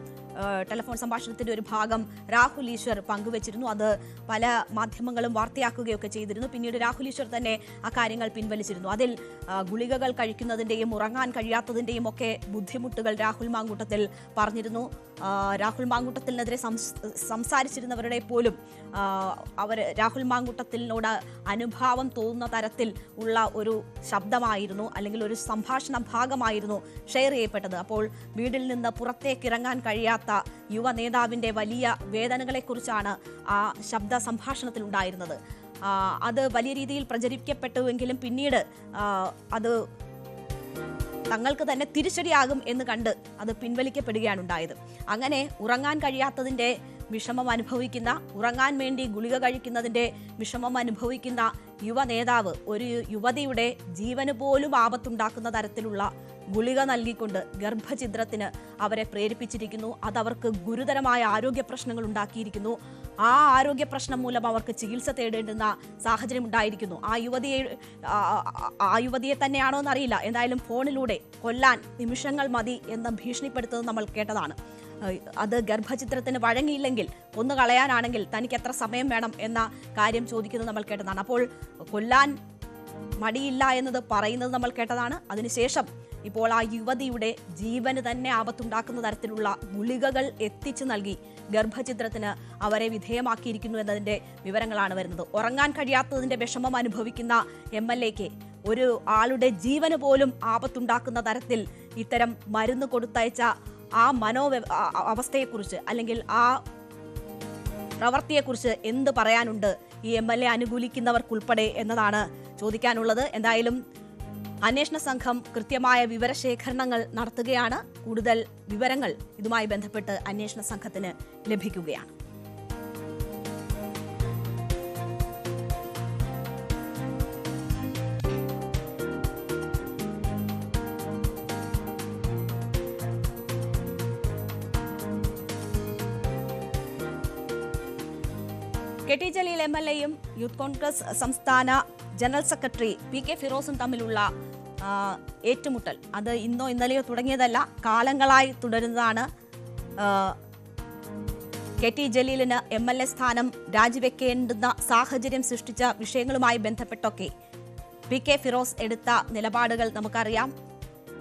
ടെലിഫോൺ സംഭാഷണത്തിന്റെ ഒരു ഭാഗം രാഹുൽ ഈശ്വർ പങ്കുവച്ചിരുന്നു. അത് പല മാധ്യമങ്ങളും വാർത്തയാക്കുകയൊക്കെ ചെയ്തിരുന്നു. പിന്നീട് രാഹുൽ ഈശ്വർ തന്നെ ആ കാര്യങ്ങൾ പിൻവലിച്ചിരുന്നു. അതിൽ ഗുളികകൾ കഴിക്കുന്നതിന്റെയും ഉറങ്ങാൻ കഴിയാത്തതിന്റെയും ഒക്കെ ബുദ്ധിമുട്ടുകൾ രാഹുൽ മാങ്കൂട്ടത്തിൽ പറഞ്ഞിരുന്നു. രാഹുൽ മാങ്കൂട്ടത്തിനെതിരെ സംസാരിച്ചിരുന്നവരുടെ പോലും രാഹുൽ മാങ്കൂട്ടത്തിനോട് അനുഭാവം തോന്നുന്ന തരത്തിൽ ഉള്ള ഒരു ശബ്ദമായിരുന്നു, അല്ലെങ്കിൽ ഒരു സംഭാഷണ ഭാഗമായിരുന്നു ഷെയർ ചെയ്യപ്പെട്ടത്. അപ്പോൾ വീട്ടിൽ നിന്ന് പുറത്തേക്ക് ഇറങ്ങാൻ കഴിയാത്ത യുവ നേതാവിന്റെ വലിയ വേദനകളെക്കുറിച്ചാണ് ആ ശബ്ദ സംഭാഷണത്തിൽ ഉണ്ടായിരുന്നത്. അത് വലിയ രീതിയിൽ പ്രചരിക്കപ്പെട്ടുവെങ്കിലും പിന്നീട് അത് തങ്ങൾക്ക് തന്നെ തിരിച്ചടിയാകും എന്ന് കണ്ട് അത് പിൻവലിക്കപ്പെടുകയാണ് ഉണ്ടായത്. അങ്ങനെ ഉറങ്ങാൻ കഴിയാത്തതിന്റെ വിഷമം അനുഭവിക്കുന്ന, ഉറങ്ങാൻ വേണ്ടി ഗുളിക കഴിക്കുന്നതിന്റെ വിഷമം അനുഭവിക്കുന്ന യുവ നേതാവ് ഒരു യുവതിയുടെ ജീവന് പോലും ആപത്തുണ്ടാക്കുന്ന തരത്തിലുള്ള ഗുളിക നൽകിക്കൊണ്ട് ഗർഭഛിദ്രത്തിന് അവരെ പ്രേരിപ്പിച്ചിരിക്കുന്നു. അതവർക്ക് ഗുരുതരമായ ആരോഗ്യ പ്രശ്നങ്ങൾ ഉണ്ടാക്കിയിരിക്കുന്നു. ആ ആരോഗ്യ പ്രശ്നം മൂലം അവർക്ക് ചികിത്സ തേടേണ്ടുന്ന സാഹചര്യം ഉണ്ടായിരിക്കുന്നു. ആ യുവതിയെ തന്നെയാണോ എന്നറിയില്ല, എന്തായാലും ഫോണിലൂടെ കൊല്ലാൻ നിമിഷങ്ങൾ മതി എന്ന് ഭീഷണിപ്പെടുത്തുന്നത് നമ്മൾ കേട്ടതാണ്. അത് ഗർഭചിത്രത്തിന് വഴങ്ങിയില്ലെങ്കിൽ കൊന്നു കളയാനാണെങ്കിൽ തനിക്ക് എത്ര സമയം വേണം എന്ന കാര്യം ചോദിക്കുന്നത് നമ്മൾ കേട്ടതാണ്. അപ്പോൾ കൊല്ലാൻ മടിയില്ല എന്നത് പറയുന്നത് നമ്മൾ കേട്ടതാണ്. അതിനുശേഷം ഇപ്പോൾ ആ യുവതിയുടെ ജീവന് തന്നെ ആപത്തുണ്ടാക്കുന്ന തരത്തിലുള്ള ഗുളികകൾ എത്തിച്ചു നൽകി ഗർഭചിത്രത്തിന് അവരെ വിധേയമാക്കിയിരിക്കുന്നു എന്നതിന്റെ വിവരങ്ങളാണ് വരുന്നത്. ഉറങ്ങാൻ കഴിയാത്തതിന്റെ വിഷമം അനുഭവിക്കുന്ന MLAക്ക് ഒരു ആളുടെ ജീവന് പോലും ആപത്തുണ്ടാക്കുന്ന തരത്തിൽ ഇത്തരം മരുന്ന് കൊടുത്തയച്ച ആ അവസ്ഥയെക്കുറിച്ച്, അല്ലെങ്കിൽ ആ പ്രവൃത്തിയെക്കുറിച്ച് എന്ത് പറയാനുണ്ട് ഈ MLA അനുകൂലിക്കുന്നവർക്കുൾപ്പെടെ എന്നതാണ് ചോദിക്കാനുള്ളത്. എന്തായാലും അന്വേഷണ സംഘം കൃത്യമായ വിവരശേഖരണങ്ങൾ നടത്തുകയാണ്. കൂടുതൽ വിവരങ്ങൾ ഇതുമായി ബന്ധപ്പെട്ട് അന്വേഷണ സംഘത്തിന് ലഭിക്കുകയാണ്. KT ജലീൽ MLAയും യൂത്ത് കോൺഗ്രസ് സംസ്ഥാന ജനറൽ സെക്രട്ടറി PK ഫിറോസും തമ്മിലുള്ള ഏറ്റുമുട്ടൽ അത് ഇന്നോ ഇന്നലെയോ തുടങ്ങിയതല്ല, കാലങ്ങളായി തുടരുന്നതാണ്. KT ജലീലിന് MLA സ്ഥാനം രാജിവെക്കേണ്ടുന്ന സാഹചര്യം സൃഷ്ടിച്ച വിഷയങ്ങളുമായി ബന്ധപ്പെട്ടൊക്കെ PK ഫിറോസ് എടുത്ത നിലപാടുകൾ നമുക്കറിയാം.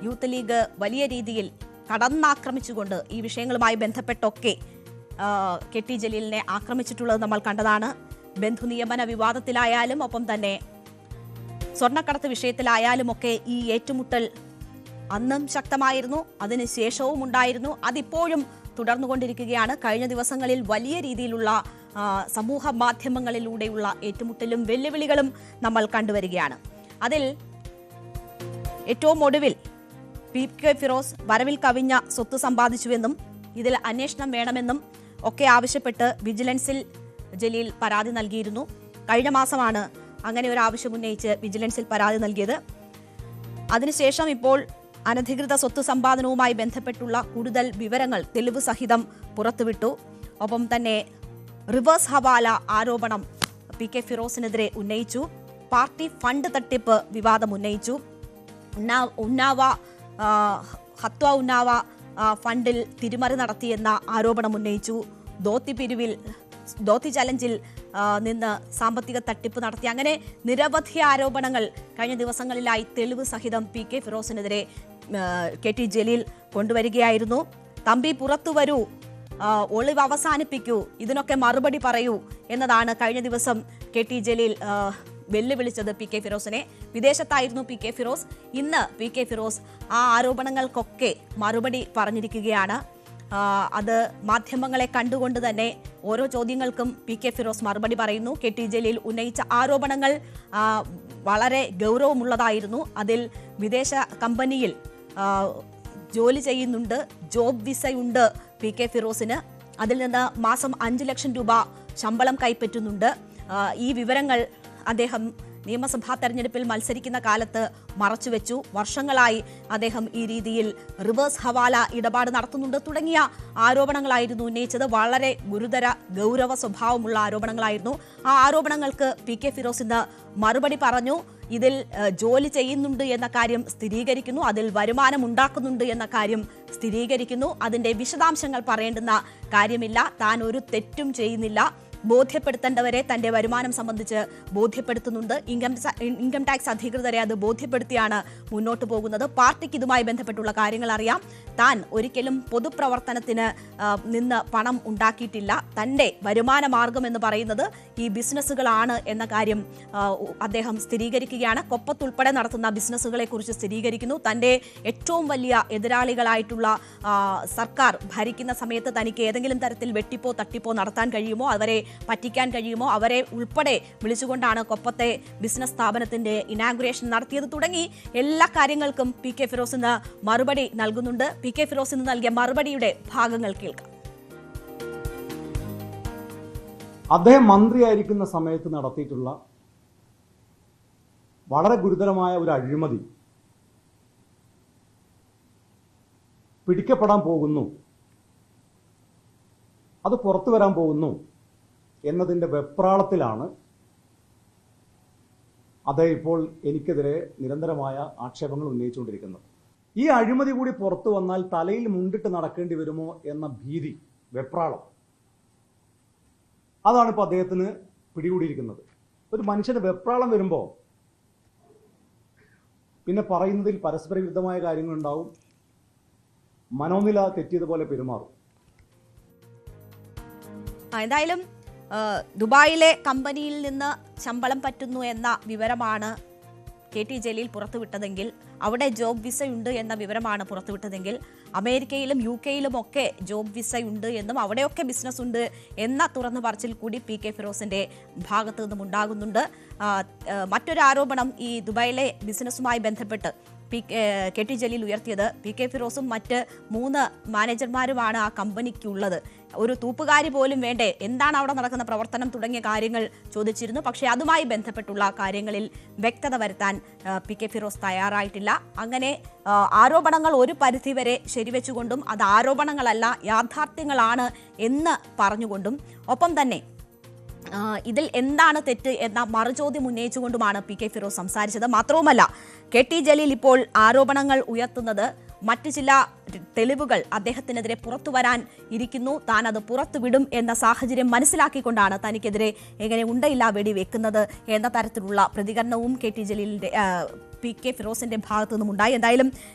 യൂത്ത് ലീഗ് വലിയ രീതിയിൽ കടന്നാക്രമിച്ചുകൊണ്ട് ഈ വിഷയങ്ങളുമായി ബന്ധപ്പെട്ടൊക്കെ KT ജലീലിനെ ആക്രമിച്ചിട്ടുള്ളത് നമ്മൾ കണ്ടതാണ്. ബന്ധുനിയമന വിവാദത്തിലായാലും ഒപ്പം തന്നെ സ്വർണ്ണക്കടത്ത് വിഷയത്തിലായാലും ഒക്കെ ഈ ഏറ്റുമുട്ടൽ അന്നും ശക്തമായിരുന്നു, അതിനുശേഷവും ഉണ്ടായിരുന്നു, അതിപ്പോഴും തുടർന്നുകൊണ്ടിരിക്കുകയാണ്. കഴിഞ്ഞ ദിവസങ്ങളിൽ വലിയ രീതിയിലുള്ള സമൂഹ മാധ്യമങ്ങളിലൂടെയുള്ള ഏറ്റുമുട്ടലും വെല്ലുവിളികളും നമ്മൾ കണ്ടുവരികയാണ്. അതിൽ ഏറ്റവും ഒടുവിൽ PK ഫിറോസ് വരവിൽ കവിഞ്ഞ സ്വത്ത് സമ്പാദിച്ചുവെന്നും ഇതിൽ അന്വേഷണം വേണമെന്നും ഒക്കെ ആവശ്യപ്പെട്ട് വിജിലൻസിൽ ജലീൽ പരാതി നൽകിയിരുന്നു. കഴിഞ്ഞ മാസമാണ് അങ്ങനെ ഒരു ആവശ്യം ഉന്നയിച്ച് വിജിലൻസിൽ പരാതി നൽകിയത്. അതിനുശേഷം ഇപ്പോൾ അനധികൃത സ്വത്ത് സമ്പാദനവുമായി ബന്ധപ്പെട്ടുള്ള കൂടുതൽ വിവരങ്ങൾ തെളിവ് സഹിതം പുറത്തുവിട്ടു. ഒപ്പം തന്നെ റിവേഴ്സ് ഹവാല ആരോപണം പി കെ ഫിറോസിനെതിരെ ഉന്നയിച്ചു. പാർട്ടി ഫണ്ട് തട്ടിപ്പ് വിവാദം ഉന്നയിച്ചു. ഹത്വ ഉന്നാവ ഫണ്ടിൽ തിരിമറി നടത്തിയെന്ന ആരോപണം ഉന്നയിച്ചു. ധോത്തി ചലഞ്ചിൽ നിന്ന് സാമ്പത്തിക തട്ടിപ്പ് നടത്തി. അങ്ങനെ നിരവധി ആരോപണങ്ങൾ കഴിഞ്ഞ ദിവസങ്ങളിലായി തെളിവ് സഹിതം പി കെ ഫിറോസിനെതിരെ KT ജലീൽ കൊണ്ടുവരികയായിരുന്നു. തമ്പി പുറത്തു വരൂ, ഒളിവ് അവസാനിപ്പിക്കൂ, ഇതിനൊക്കെ മറുപടി പറയൂ എന്നതാണ് കഴിഞ്ഞ ദിവസം KT ജലീൽ വെല്ലുവിളിച്ചത് പി കെ ഫിറോസിനെ. വിദേശത്തായിരുന്നു പി കെ ഫിറോസ്. ഇന്ന് പി കെ ഫിറോസ് ആ ആരോപണങ്ങൾക്കൊക്കെ മറുപടി പറഞ്ഞിരിക്കുകയാണ്. അത് മാധ്യമങ്ങളെ കണ്ടുകൊണ്ട് തന്നെ ഓരോ ചോദ്യങ്ങൾക്കും പി കെ ഫിറോസ് മറുപടി പറയുന്നു. KT ജലീൽ ഉന്നയിച്ച ആരോപണങ്ങൾ വളരെ ഗൗരവമുള്ളതായിരുന്നു. അതിൽ വിദേശ കമ്പനിയിൽ ജോലി ചെയ്യുന്നുണ്ട്, ജോബ് വിസയുണ്ട് പി കെ ഫിറോസിന്. അതിൽ നിന്ന് മാസം 5 ലക്ഷം രൂപ ശമ്പളം കൈപ്പറ്റുന്നുണ്ട്. ഈ വിവരങ്ങൾ അദ്ദേഹം നിയമസഭാ തെരഞ്ഞെടുപ്പിൽ മത്സരിക്കുന്ന കാലത്ത് മറച്ചുവെച്ചു. വർഷങ്ങളായി അദ്ദേഹം ഈ രീതിയിൽ റിവേഴ്സ് ഹവാല ഇടപാട് നടത്തുന്നുണ്ട് തുടങ്ങിയ ആരോപണങ്ങളായിരുന്നു ഉന്നയിച്ചത്. വളരെ ഗുരുതര ഗൗരവ സ്വഭാവമുള്ള ആരോപണങ്ങളായിരുന്നു. ആ ആരോപണങ്ങൾക്ക് പി കെ ഫിറോസ് ഇന്ന് മറുപടി പറഞ്ഞു. ഇതിൽ ജോലി ചെയ്യുന്നുണ്ട് എന്ന കാര്യം സ്ഥിരീകരിക്കുന്നു, അതിൽ വരുമാനം ഉണ്ടാക്കുന്നുണ്ട് എന്ന കാര്യം സ്ഥിരീകരിക്കുന്നു. അതിന്റെ വിശദാംശങ്ങൾ പറയേണ്ടുന്ന കാര്യമില്ല. താൻ ഒരു തെറ്റും ചെയ്യുന്നില്ല. ബോധ്യപ്പെടുത്തേണ്ടവരെ തന്റെ വരുമാനം സംബന്ധിച്ച് ബോധ്യപ്പെടുത്തുന്നുണ്ട്. ഇൻകം ടാക്സ് അധികൃതരെ അത് ബോധ്യപ്പെടുത്തിയാണ് മുന്നോട്ട് പോകുന്നത്. പാർട്ടിക്ക് ഇതുമായി ബന്ധപ്പെട്ടുള്ള കാര്യങ്ങൾ അറിയാം. താൻ ഒരിക്കലും പൊതുപ്രവർത്തനത്തിന് നിന്ന് പണം ഉണ്ടാക്കിയിട്ടില്ല. തന്റെ വരുമാന മാർഗം എന്ന് പറയുന്നത് ഈ ബിസിനസ്സുകളാണ് എന്ന കാര്യം അദ്ദേഹം സ്ഥിരീകരിക്കുകയാണ്. കൊപ്പത്തുൾപ്പെടെ നടത്തുന്ന ബിസിനസ്സുകളെ കുറിച്ച് സ്ഥിരീകരിക്കുന്നു. തന്റെ ഏറ്റവും വലിയ എതിരാളികളായിട്ടുള്ള സർക്കാർ ഭരിക്കുന്ന സമയത്ത് തനിക്ക് ഏതെങ്കിലും തരത്തിൽ വെട്ടിപ്പോ തട്ടിപ്പോ നടത്താൻ കഴിയുമോ, അവരെ പറ്റിക്കാൻ കഴിയുമോ, അവരെ ഉൾപ്പെടെ വിളിച്ചുകൊണ്ടാണ് കൊപ്പത്തെ ബിസിനസ് സ്ഥാപനത്തിന്റെ ഇനാഗുറേഷൻ നടത്തിയത് തുടങ്ങി എല്ലാ കാര്യങ്ങൾക്കും പി കെ ഫിറോസ് ഇന്ന് മറുപടി നൽകുന്നുണ്ട്. പി കെ ഫിറോസ് ഇന്ന് നൽകിയ മറുപടിയുടെ ഭാഗങ്ങൾ കേൾക്കാം. അദ്ദേഹം മന്ത്രിയായിരിക്കുന്ന സമയത്ത് നടത്തിയിട്ടുള്ള വളരെ ഗുരുതരമായ ഒരു അഴിമതി പിടിക്കപ്പെടാൻ പോകുന്നു, അത് പുറത്തു വരാൻ പോകുന്നു എന്നതിൻ്റെ വെപ്രാളത്തിലാണ് അദ്ദേഹം ഇപ്പോൾ എനിക്കെതിരെ നിരന്തരമായ ആക്ഷേപങ്ങൾ ഉന്നയിച്ചുകൊണ്ടിരിക്കുന്നത്. ഈ അഴിമതി കൂടി പുറത്തു വന്നാൽ തലയിൽ മുണ്ടിട്ട് നടക്കേണ്ടി വരുമോ എന്ന ഭീതി, വെപ്രാളം, അതാണ് ഇപ്പോൾ അദ്ദേഹത്തിന് പിടികൂടിയിരിക്കുന്നത്. ഒരു മനുഷ്യന് വെപ്രാളം വരുമ്പോൾ പിന്നെ പറയുന്നതിൽ പരസ്പര വിരുദ്ധമായ കാര്യങ്ങളുണ്ടാവും, മനോനില തെറ്റിയതുപോലെ പെരുമാറും. എന്തായാലും ദുബായിലെ കമ്പനിയിൽ നിന്ന് ശമ്പളം പറ്റുന്നു എന്ന വിവരമാണ് KT ജലീൽ പുറത്തുവിട്ടതെങ്കിൽ, അവിടെ ജോബ് വിസയുണ്ട് എന്ന വിവരമാണ് പുറത്തുവിട്ടതെങ്കിൽ, അമേരിക്കയിലും UK യിലും ഒക്കെ ജോബ് വിസയുണ്ട് എന്നും അവിടെയൊക്കെ ബിസിനസ് ഉണ്ട് എന്ന തുറന്നു പറച്ചിൽ കൂടി പി കെ ഫിറോസിന്റെ ഭാഗത്തു നിന്നും ഉണ്ടാകുന്നുണ്ട്. മറ്റൊരു ആരോപണം ഈ ദുബായിലെ ബിസിനസ്സുമായി ബന്ധപ്പെട്ട് KT ജലീൽ ഉയർത്തിയത്, പി കെ ഫിറോസും മറ്റ് 3 മാനേജർമാരുമാണ് ആ കമ്പനിക്കുള്ളത്. ഒരു തൂപ്പുകാരി പോലും വേണ്ടേ, എന്താണ് അവിടെ നടക്കുന്ന പ്രവർത്തനം തുടങ്ങിയ കാര്യങ്ങൾ ചോദിച്ചിരുന്നു. പക്ഷേ അതുമായി ബന്ധപ്പെട്ടുള്ള കാര്യങ്ങളിൽ വ്യക്തത വരുത്താൻ പി കെ ഫിറോസ് തയ്യാറായിട്ടില്ല. അങ്ങനെ ആരോപണങ്ങൾ ഒരു പരിധിവരെ ശരിവെച്ചുകൊണ്ടും അത് ആരോപണങ്ങളല്ല യാഥാർത്ഥ്യങ്ങളാണ് എന്ന് പറഞ്ഞുകൊണ്ടും ഒപ്പം തന്നെ ഇതിൽ എന്താണ് തെറ്റ് എന്ന മറുചോദ്യം ഉന്നയിച്ചുകൊണ്ടുമാണ് പി കെ ഫിറോസ് സംസാരിച്ചത്. മാത്രവുമല്ല KT ജലീൽ ഇപ്പോൾ ആരോപണങ്ങൾ ഉയർത്തുന്നത് മറ്റു ചില തെളിവുകൾ അദ്ദേഹത്തിനെതിരെ പുറത്തു വരാൻ ഇരിക്കുന്നു, താൻ അത് പുറത്തുവിടും എന്ന സാഹചര്യം മനസ്സിലാക്കിക്കൊണ്ടാണ് തനിക്കെതിരെ എങ്ങനെ ഉണ്ടയില്ല വെടി വെക്കുന്നത് എന്ന തരത്തിലുള്ള പ്രതികരണവും KT ജലീലിന്റെ പി കെ ഫിറോസിന്റെ ഭാഗത്തു നിന്നും ഉണ്ടായി. എന്തായാലും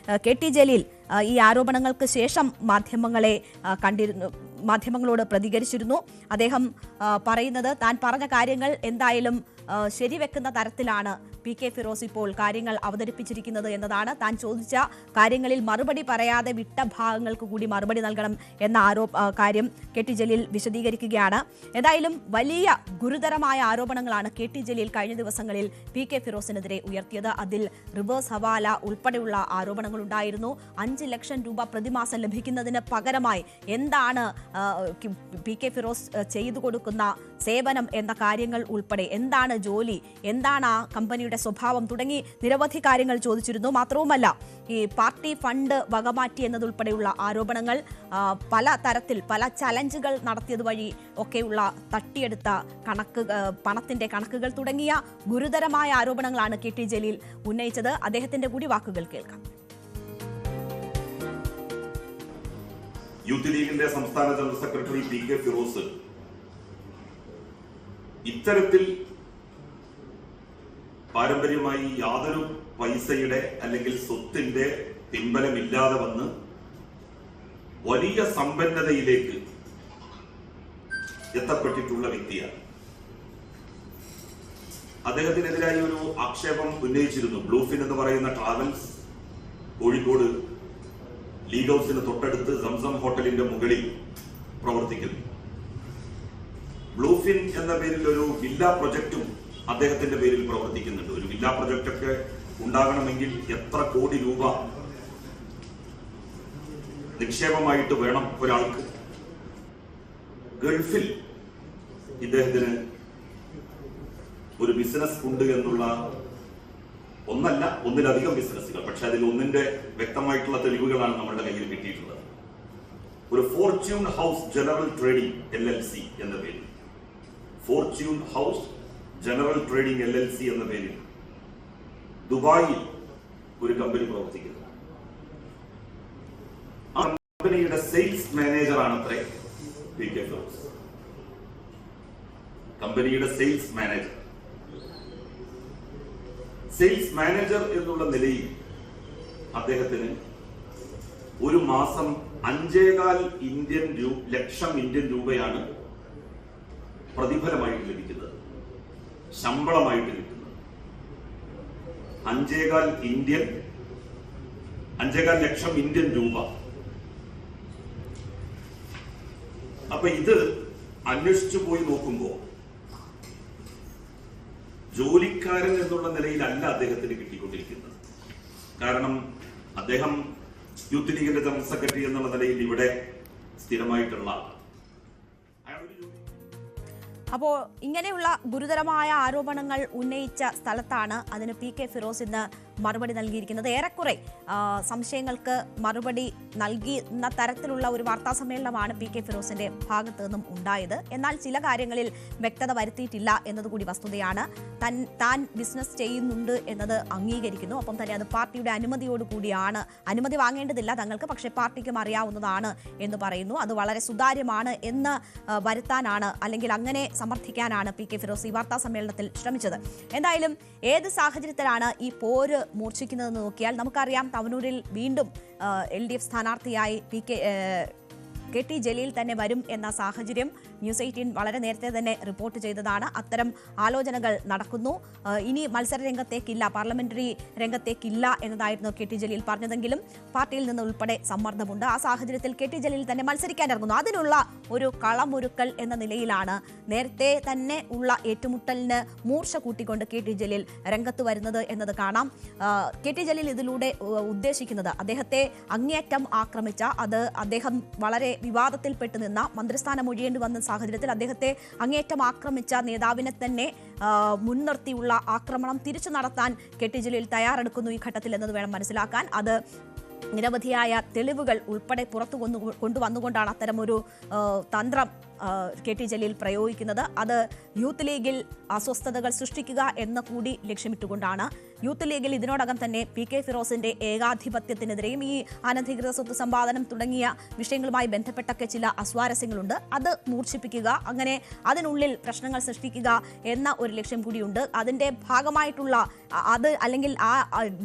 KT ജലീൽ ഈ ആരോപണങ്ങൾക്ക് ശേഷം മാധ്യമങ്ങളോട് പ്രതികരിച്ചിരുന്നു. അദ്ദേഹം പറയുന്നത് താൻ പറഞ്ഞ കാര്യങ്ങൾ എന്തായാലും ശരിവെക്കുന്ന തരത്തിലാണ് പി കെ ഫിറോസ് ഇപ്പോൾ കാര്യങ്ങൾ അവതരിപ്പിച്ചിരിക്കുന്നത് എന്നതാണ്. താൻ ചോദിച്ച കാര്യങ്ങളിൽ മറുപടി പറയാതെ വിട്ട ഭാഗങ്ങൾക്ക് കൂടി മറുപടി നൽകണം എന്ന കാര്യം KT ജലീൽ വിശദീകരിക്കുകയാണ്. എന്തായാലും വലിയ ഗുരുതരമായ ആരോപണങ്ങളാണ് KT ജലീൽ കഴിഞ്ഞ ദിവസങ്ങളിൽ പി കെ ഫിറോസിനെതിരെ ഉയർത്തിയത്. അതിൽ റിവേഴ്സ് ഹവാല ഉൾപ്പെടെയുള്ള ആരോപണങ്ങൾ ഉണ്ടായിരുന്നു. 5 ലക്ഷം രൂപ പ്രതിമാസം ലഭിക്കുന്നതിന് പകരമായി എന്താണ് പി കെ ഫിറോസ് ചെയ്തു കൊടുക്കുന്ന സേവനം എന്ന കാര്യങ്ങൾ ഉൾപ്പെടെ, എന്താണ് എന്താണ് ജോലി, എന്താണ് ആ കമ്പനിയുടെ സ്വഭാവം തുടങ്ങി നിരവധി കാര്യങ്ങൾ ചോദിച്ചിരുന്നു. മാത്രവുമല്ല ഈ പാർട്ടി ഫണ്ട് വകമാറ്റി എന്നതുൾപ്പെടെയുള്ള ആരോപണങ്ങൾ, പല തരത്തിൽ പല ചലഞ്ചുകൾ നടത്തിയത് വഴി ഒക്കെയുള്ള തട്ടിയെടുത്ത പണത്തിന്റെ കണക്കുകൾ തുടങ്ങിയ ഗുരുതരമായ ആരോപണങ്ങളാണ് കെ ടി ജലീൽ ഉന്നയിച്ചത്. അദ്ദേഹത്തിന്റെ കൂടി വാക്കുകൾ കേൾക്കാം. യൂത്ത് ലീഗിന്റെ സംസ്ഥാന general secretary P K Firoz ഇത്തരത്തിൽ പാരമ്പര്യമായി യാതൊരു പൈസയുടെ അല്ലെങ്കിൽ സ്വത്തിന്റെ പിൻബലമില്ലാതെ വന്ന് വലിയ സമ്പന്നതയിലേക്ക് എത്തപ്പെട്ടിട്ടുള്ള വ്യക്തിയാണ്. അദ്ദേഹത്തിനെതിരായി ഒരു ആക്ഷേപം ഉന്നയിച്ചിരുന്നു. ബ്ലൂഫിൻ എന്ന് പറയുന്ന ട്രാവൽസ് കോഴിക്കോട് ലീഗ് ഹൗസിന് തൊട്ടടുത്ത് സംസം ഹോട്ടലിന്റെ മുകളിൽ പ്രവർത്തിക്കുന്നു. ബ്ലൂഫിൻ എന്ന പേരിൽ ഒരു വില്ല പ്രൊജക്റ്റും അദ്ദേഹത്തിന്റെ പേരിൽ പ്രവർത്തിക്കുന്നുണ്ട്. ഒരു വില്ല പ്രൊജക്റ്റ് ഒക്കെ ഉണ്ടാകണമെങ്കിൽ എത്ര കോടി രൂപ നിക്ഷേപമായിട്ട് വേണം ഒരാൾക്ക്. ഗൾഫിൽ ഇദ്ദേഹത്തിന് ഒരു ബിസിനസ് ഉണ്ട് എന്നുള്ള ഒന്നല്ല ഒന്നിലധികം ബിസിനസ്സുകൾ, പക്ഷെ അതിൽ ഒന്നിന്റെ വ്യക്തമായിട്ടുള്ള തെളിവുകളാണ് നമ്മളുടെ കയ്യിൽ കിട്ടിയിട്ടുള്ളത്. ഒരു Fortune house general trading LLC എന്ന പേരിൽ, Fortune house general trading LLC എന്ന പേരിൽ ദുബായിൽ ഒരു കമ്പനി പ്രവർത്തിക്കുന്നു. ആ കമ്പനിയുടെ സെയിൽസ് മാനേജറാണ് അത്രേ പി കെ ഫിറോസ്. കമ്പനിയുടെ സെയിൽസ് മാനേജർ എന്നുള്ള നിലയിൽ അദ്ദേഹത്തിന് ഒരു മാസം 5.25 ലക്ഷം ഇന്ത്യൻ രൂപയാണ് പ്രതിഫലമായിട്ട് ലഭിക്കുന്നത്, ശമ്പളമായിട്ട് കിട്ടുന്നത്. 5.25 ലക്ഷം ഇന്ത്യൻ രൂപ. അപ്പൊ ഇത് അന്വേഷിച്ചു പോയി നോക്കുമ്പോൾ ജോലിക്കാരൻ എന്നുള്ള നിലയിലല്ല അദ്ദേഹത്തിന് കിട്ടിക്കൊണ്ടിരിക്കുന്നത്. കാരണം അദ്ദേഹം യൂത്ത് ലീഗിന്റെ ജനറൽ സെക്രട്ടറി എന്നുള്ള നിലയിൽ ഇവിടെ സ്ഥിരമായിട്ടുള്ള അപ്പോൾ ഇങ്ങനെയുള്ള ഗുരുതരമായ ആരോപണങ്ങൾ ഉന്നയിച്ച സ്ഥലത്താണ് അതിന് പി കെ ഫിറോസ് ഇന്ന് മറുപടി നൽകിയിരിക്കുന്നത്. ഏറെക്കുറെ സംശയങ്ങൾക്ക് മറുപടി നൽകുന്ന തരത്തിലുള്ള ഒരു വാർത്താ സമ്മേളനമാണ് പി കെ ഫിറോസിന്റെ ഭാഗത്തു നിന്നും ഉണ്ടായത്. എന്നാൽ ചില കാര്യങ്ങളിൽ വ്യക്തത വരുത്തിയിട്ടില്ല എന്നതുകൂടി വസ്തുതയാണ്. താൻ ബിസിനസ് ചെയ്യുന്നുണ്ട് എന്നത് അംഗീകരിക്കുന്നു. ഒപ്പം തന്നെ അത് പാർട്ടിയുടെ അനുമതിയോടുകൂടിയാണ്, അനുമതി വാങ്ങേണ്ടതില്ല തങ്ങൾക്ക്, പക്ഷേ പാർട്ടിക്കും അറിയാവുന്നതാണ് എന്ന് പറയുന്നു. അത് വളരെ സുതാര്യമാണ് എന്ന് വരുത്താനാണ്, അല്ലെങ്കിൽ അങ്ങനെ സമർത്ഥിക്കാനാണ് പി കെ ഫിറോസ് ഈ വാർത്താ സമ്മേളനത്തിൽ ശ്രമിച്ചത്. എന്തായാലും ഏത് സാഹചര്യത്തിലാണ് ഈ പോര് മൂർച്ഛിക്കുന്നതെന്ന് നോക്കിയാൽ നമുക്കറിയാം, തവനൂരിൽ വീണ്ടും LDF സ്ഥാനാർത്ഥിയായി കെ ടി ജലീൽ തന്നെ വരും എന്ന സാഹചര്യം ന്യൂസ് 18 വളരെ നേരത്തെ തന്നെ റിപ്പോർട്ട് ചെയ്തതാണ്. അത്തരം ആലോചനകൾ നടക്കുന്നു. ഇനി മത്സര രംഗത്തേക്കില്ല, പാർലമെന്ററി രംഗത്തേക്കില്ല എന്നതായിരുന്നു കെ ടി ജലീൽ പറഞ്ഞതെങ്കിലും പാർട്ടിയിൽ നിന്ന് ഉൾപ്പെടെ സമ്മർദ്ദമുണ്ട്. ആ സാഹചര്യത്തിൽ കെ ടി ജലീൽ തന്നെ മത്സരിക്കാൻ ഇറങ്ങുന്നു. അതിനുള്ള ഒരു കളമൊരുക്കൽ എന്ന നിലയിലാണ് നേരത്തെ തന്നെ ഉള്ള ഏറ്റുമുട്ടലിന് മൂർച്ച കൂട്ടിക്കൊണ്ട് കെ ടി ജലീൽ രംഗത്ത് വരുന്നത് എന്നത് കാണാം. കെ ടി ജലീൽ ഇതിലൂടെ ഉദ്ദേശിക്കുന്നത് അദ്ദേഹത്തെ അങ്ങേയറ്റം ആക്രമിച്ച, അത് അദ്ദേഹം വളരെ വിവാദത്തിൽപ്പെട്ട് നിന്ന, മന്ത്രിസ്ഥാനം ഒഴിയേണ്ടി വന്ന സാഹചര്യത്തിൽ അദ്ദേഹത്തെ അങ്ങേയറ്റം ആക്രമിച്ച നേതാവിനെ തന്നെ മുൻനിർത്തിയുള്ള ആക്രമണം തിരിച്ചു നടത്താൻ കെ ടി ജലീൽ തയ്യാറെടുക്കുന്നു ഈ ഘട്ടത്തിൽ എന്നത് വേണം മനസ്സിലാക്കാൻ. അത് നിരവധിയായ തെളിവുകൾ ഉൾപ്പെടെ പുറത്തു കൊണ്ടുവന്നുകൊണ്ടാണ് അത്തരമൊരു തന്ത്രം കെ ടി ജലീൽ പ്രയോഗിക്കുന്നത്. അത് യൂത്ത് ലീഗിൽ അസ്വസ്ഥതകൾ സൃഷ്ടിക്കുക എന്ന കൂടി ലക്ഷ്യമിട്ടുകൊണ്ടാണ്. യൂത്ത് ലീഗിൽ ഇതിനോടകം തന്നെ പി കെ ഫിറോസിന്റെ ഏകാധിപത്യത്തിനെതിരെയും ഈ അനധികൃത സ്വത്ത് സമ്പാദനം തുടങ്ങിയ വിഷയങ്ങളുമായി ബന്ധപ്പെട്ടൊക്കെ ചില അസ്വാരസ്യങ്ങളുണ്ട്. അത് മൂർച്ഛിപ്പിക്കുക, അങ്ങനെ അതിനുള്ളിൽ പ്രശ്നങ്ങൾ സൃഷ്ടിക്കുക എന്ന ഒരു ലക്ഷ്യം കൂടിയുണ്ട്. അതിന്റെ ഭാഗമായിട്ടുള്ള അത്, അല്ലെങ്കിൽ ആ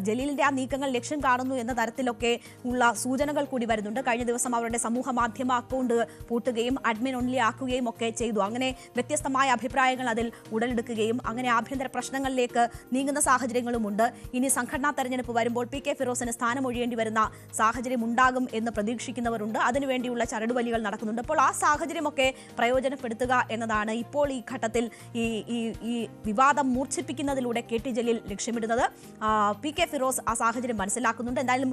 ജലീലിന്റെ ആ നീക്കങ്ങൾ ലക്ഷ്യം കാണുന്നു എന്ന തരത്തിലൊക്കെ ഉള്ള സൂചനകൾ കൂടി വരുന്നുണ്ട്. കഴിഞ്ഞ ദിവസം അവരുടെ സമൂഹ മാധ്യമ അക്കൗണ്ട് പൂട്ടുകയും അഡ്മിൻ ഓൺലി ആക്കുകയും ഒക്കെ ചെയ്തു. അങ്ങനെ വ്യത്യസ്തമായ അഭിപ്രായങ്ങൾ അതിൽ ഉടലെടുക്കുകയും അങ്ങനെ ആഭ്യന്തര പ്രശ്നങ്ങളിലേക്ക് നീങ്ങുന്ന സാഹചര്യങ്ങളും സാഹചര്യമുണ്ട്. ഇനി സംഘടനാ തെരഞ്ഞെടുപ്പ് വരുമ്പോൾ പി കെ ഫിറോസിന് സ്ഥാനമൊഴിയേണ്ടി വരുന്ന സാഹചര്യം ഉണ്ടാകും എന്ന് പ്രതീക്ഷിക്കുന്നവരുണ്ട്. അതിനുവേണ്ടിയുള്ള ചരടുവലികൾ നടക്കുന്നുണ്ട്. അപ്പോൾ ആ സാഹചര്യമൊക്കെ പ്രയോജനപ്പെടുത്തുക എന്നതാണ് ഇപ്പോൾ ഈ ഘട്ടത്തിൽ ഈ വിവാദം മൂർച്ഛിപ്പിക്കുന്നതിലൂടെ കെ ടി ജലീൽ ലക്ഷ്യമിടുന്നത്. പി കെ ഫിറോസ് ആ സാഹചര്യം മനസ്സിലാക്കുന്നുണ്ട്. എന്തായാലും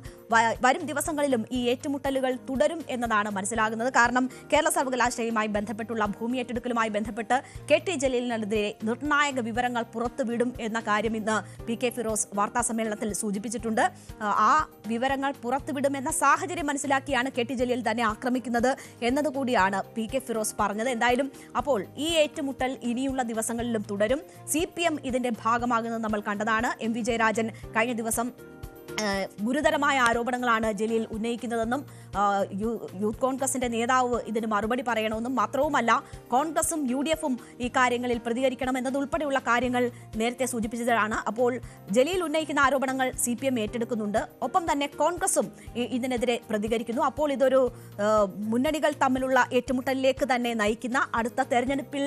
വരും ദിവസങ്ങളിലും ഈ ഏറ്റുമുട്ടലുകൾ തുടരും എന്നതാണ് മനസ്സിലാകുന്നത്. കാരണം കേരള സർവകലാശാലയുമായി ബന്ധപ്പെട്ടുള്ള ഭൂമി ഏറ്റെടുക്കലുമായി ബന്ധപ്പെട്ട് കെ ടി ജലീലിനെതിരെ നിർണായക വിവരങ്ങൾ പുറത്തുവിടും എന്ന കാര്യം ഇന്ന് പി കെ ഫിറോസ് വാർത്താ സമ്മേളനത്തിൽ സൂചിപ്പിച്ചിട്ടുണ്ട്. ആ വിവരങ്ങൾ പുറത്തുവിടുമെന്ന സാഹചര്യം മനസ്സിലാക്കിയാണ് കെ ടി ജലീൽ തന്നെ ആക്രമിക്കുന്നത് എന്നതുകൂടിയാണ് പി കെ ഫിറോസ് പറഞ്ഞത്. എന്തായാലും അപ്പോൾ ഈ ഏറ്റുമുട്ടൽ ഇനിയുള്ള ദിവസങ്ങളിലും തുടരും. CPM ഇതിന്റെ ഭാഗമാകുന്നത് നമ്മൾ കണ്ടതാണ്. എം വി ജയരാജൻ കഴിഞ്ഞ ദിവസം ഗുരുതരമായ ആരോപണങ്ങളാണ് ജലീൽ ഉന്നയിക്കുന്നതെന്നും യൂത്ത് കോൺഗ്രസിന്റെ നേതാവ് ഇതിന് മറുപടി പറയണമെന്നും മാത്രവുമല്ല കോൺഗ്രസും UDFും ഈ കാര്യങ്ങളിൽ പ്രതികരിക്കണം എന്നതുൾപ്പെടെയുള്ള കാര്യങ്ങൾ നേരത്തെ സൂചിപ്പിച്ചതാണ്. അപ്പോൾ ജലീൽ ഉന്നയിക്കുന്ന ആരോപണങ്ങൾ CPM ഏറ്റെടുക്കുന്നുണ്ട്. ഒപ്പം തന്നെ കോൺഗ്രസും ഇതിനെതിരെ പ്രതികരിക്കുന്നു. അപ്പോൾ ഇതൊരു മുന്നണികൾ തമ്മിലുള്ള ഏറ്റുമുട്ടലിലേക്ക് തന്നെ നയിക്കുന്ന അടുത്ത തെരഞ്ഞെടുപ്പിൽ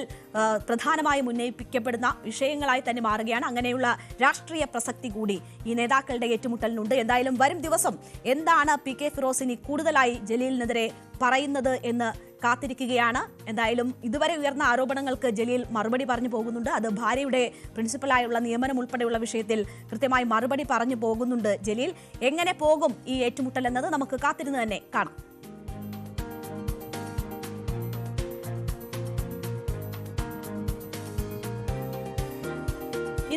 പ്രധാനമായും ഉന്നയിപ്പിക്കപ്പെടുന്ന വിഷയങ്ങളായി തന്നെ മാറുകയാണ്. അങ്ങനെയുള്ള രാഷ്ട്രീയ പ്രസക്തി കൂടി ഈ നേതാക്കളുടെ ഏറ്റുമുട്ടലിനുണ്ട്. എന്തായാലും വരും ദിവസം എന്താണ് പി കെ ഫിറോസിനി കൂടുതലായി ജലീലിനെതിരെ പറയുന്നത് എന്ന് കാത്തിരിക്കുകയാണ്. എന്തായാലും ഇതുവരെ ഉയർന്ന ആരോപണങ്ങൾക്ക് ജലീൽ മറുപടി പറഞ്ഞു പോകുന്നുണ്ട്. അത് ഭാര്യയുടെ പ്രിൻസിപ്പലായുള്ള നിയമനം ഉൾപ്പെടെയുള്ള വിഷയത്തിൽ കൃത്യമായി മറുപടി പറഞ്ഞു പോകുന്നുണ്ട് ജലീൽ. എങ്ങനെ പോകും ഈ ഏറ്റുമുട്ടൽ എന്നത് നമുക്ക് കാത്തിരുന്ന് തന്നെ കാണാം.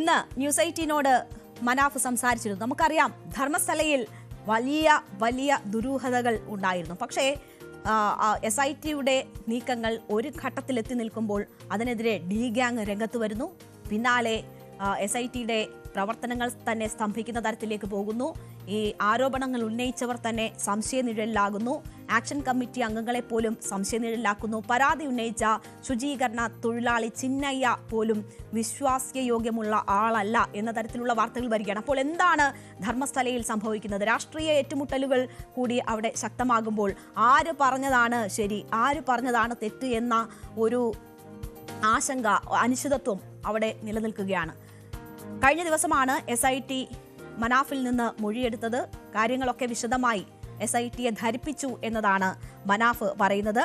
ഇന്ന് ന്യൂസ് 18നോട് മനാഫ് സംസാരിച്ചിരുന്നു. നമുക്കറിയാം ധർമ്മസ്ഥലയിൽ വലിയ ദുരൂഹതകൾ ഉണ്ടായിരുന്നു. പക്ഷേ SITയുടെ നീക്കങ്ങൾ ഒരു ഘട്ടത്തിലെത്തി നിൽക്കുമ്പോൾ അതിനെതിരെ ഡി ഗ്യാങ് രംഗത്ത് വരുന്നു. പിന്നാലെ SITയുടെ പ്രവർത്തനങ്ങൾ തന്നെ സ്തംഭിക്കുന്ന തരത്തിലേക്ക് പോകുന്നു. ഈ ആരോപണങ്ങൾ ഉന്നയിച്ചവർ തന്നെ സംശയനിഴലിലാകുന്നു. ആക്ഷൻ കമ്മിറ്റി അംഗങ്ങളെ പോലും സംശയനിഴലിലാക്കുന്നു. പരാതി ഉന്നയിച്ച ശുചീകരണ തൊഴിലാളി ചിന്നയ്യ പോലും വിശ്വാസ്യയോഗ്യമുള്ള ആളല്ല എന്ന തരത്തിലുള്ള വാർത്തകൾ വരികയാണ്. അപ്പോൾ എന്താണ് ധർമ്മസ്ഥലയിൽ സംഭവിക്കുന്നത്? രാഷ്ട്രീയ ഏറ്റുമുട്ടലുകൾ കൂടി അവിടെ ശക്തമാകുമ്പോൾ ആര് പറഞ്ഞതാണ് ശരി, ആര് പറഞ്ഞതാണ് തെറ്റ് എന്ന ഒരു ആശങ്ക, അനിശ്ചിതത്വം അവിടെ നിലനിൽക്കുകയാണ്. കഴിഞ്ഞ ദിവസമാണ് SIT മനാഫിൽ നിന്ന് മൊഴിയെടുത്തത്. കാര്യങ്ങളൊക്കെ വിശദമായി SITയെ ധരിപ്പിച്ചു എന്നതാണ് മനാഫ് പറയുന്നത്.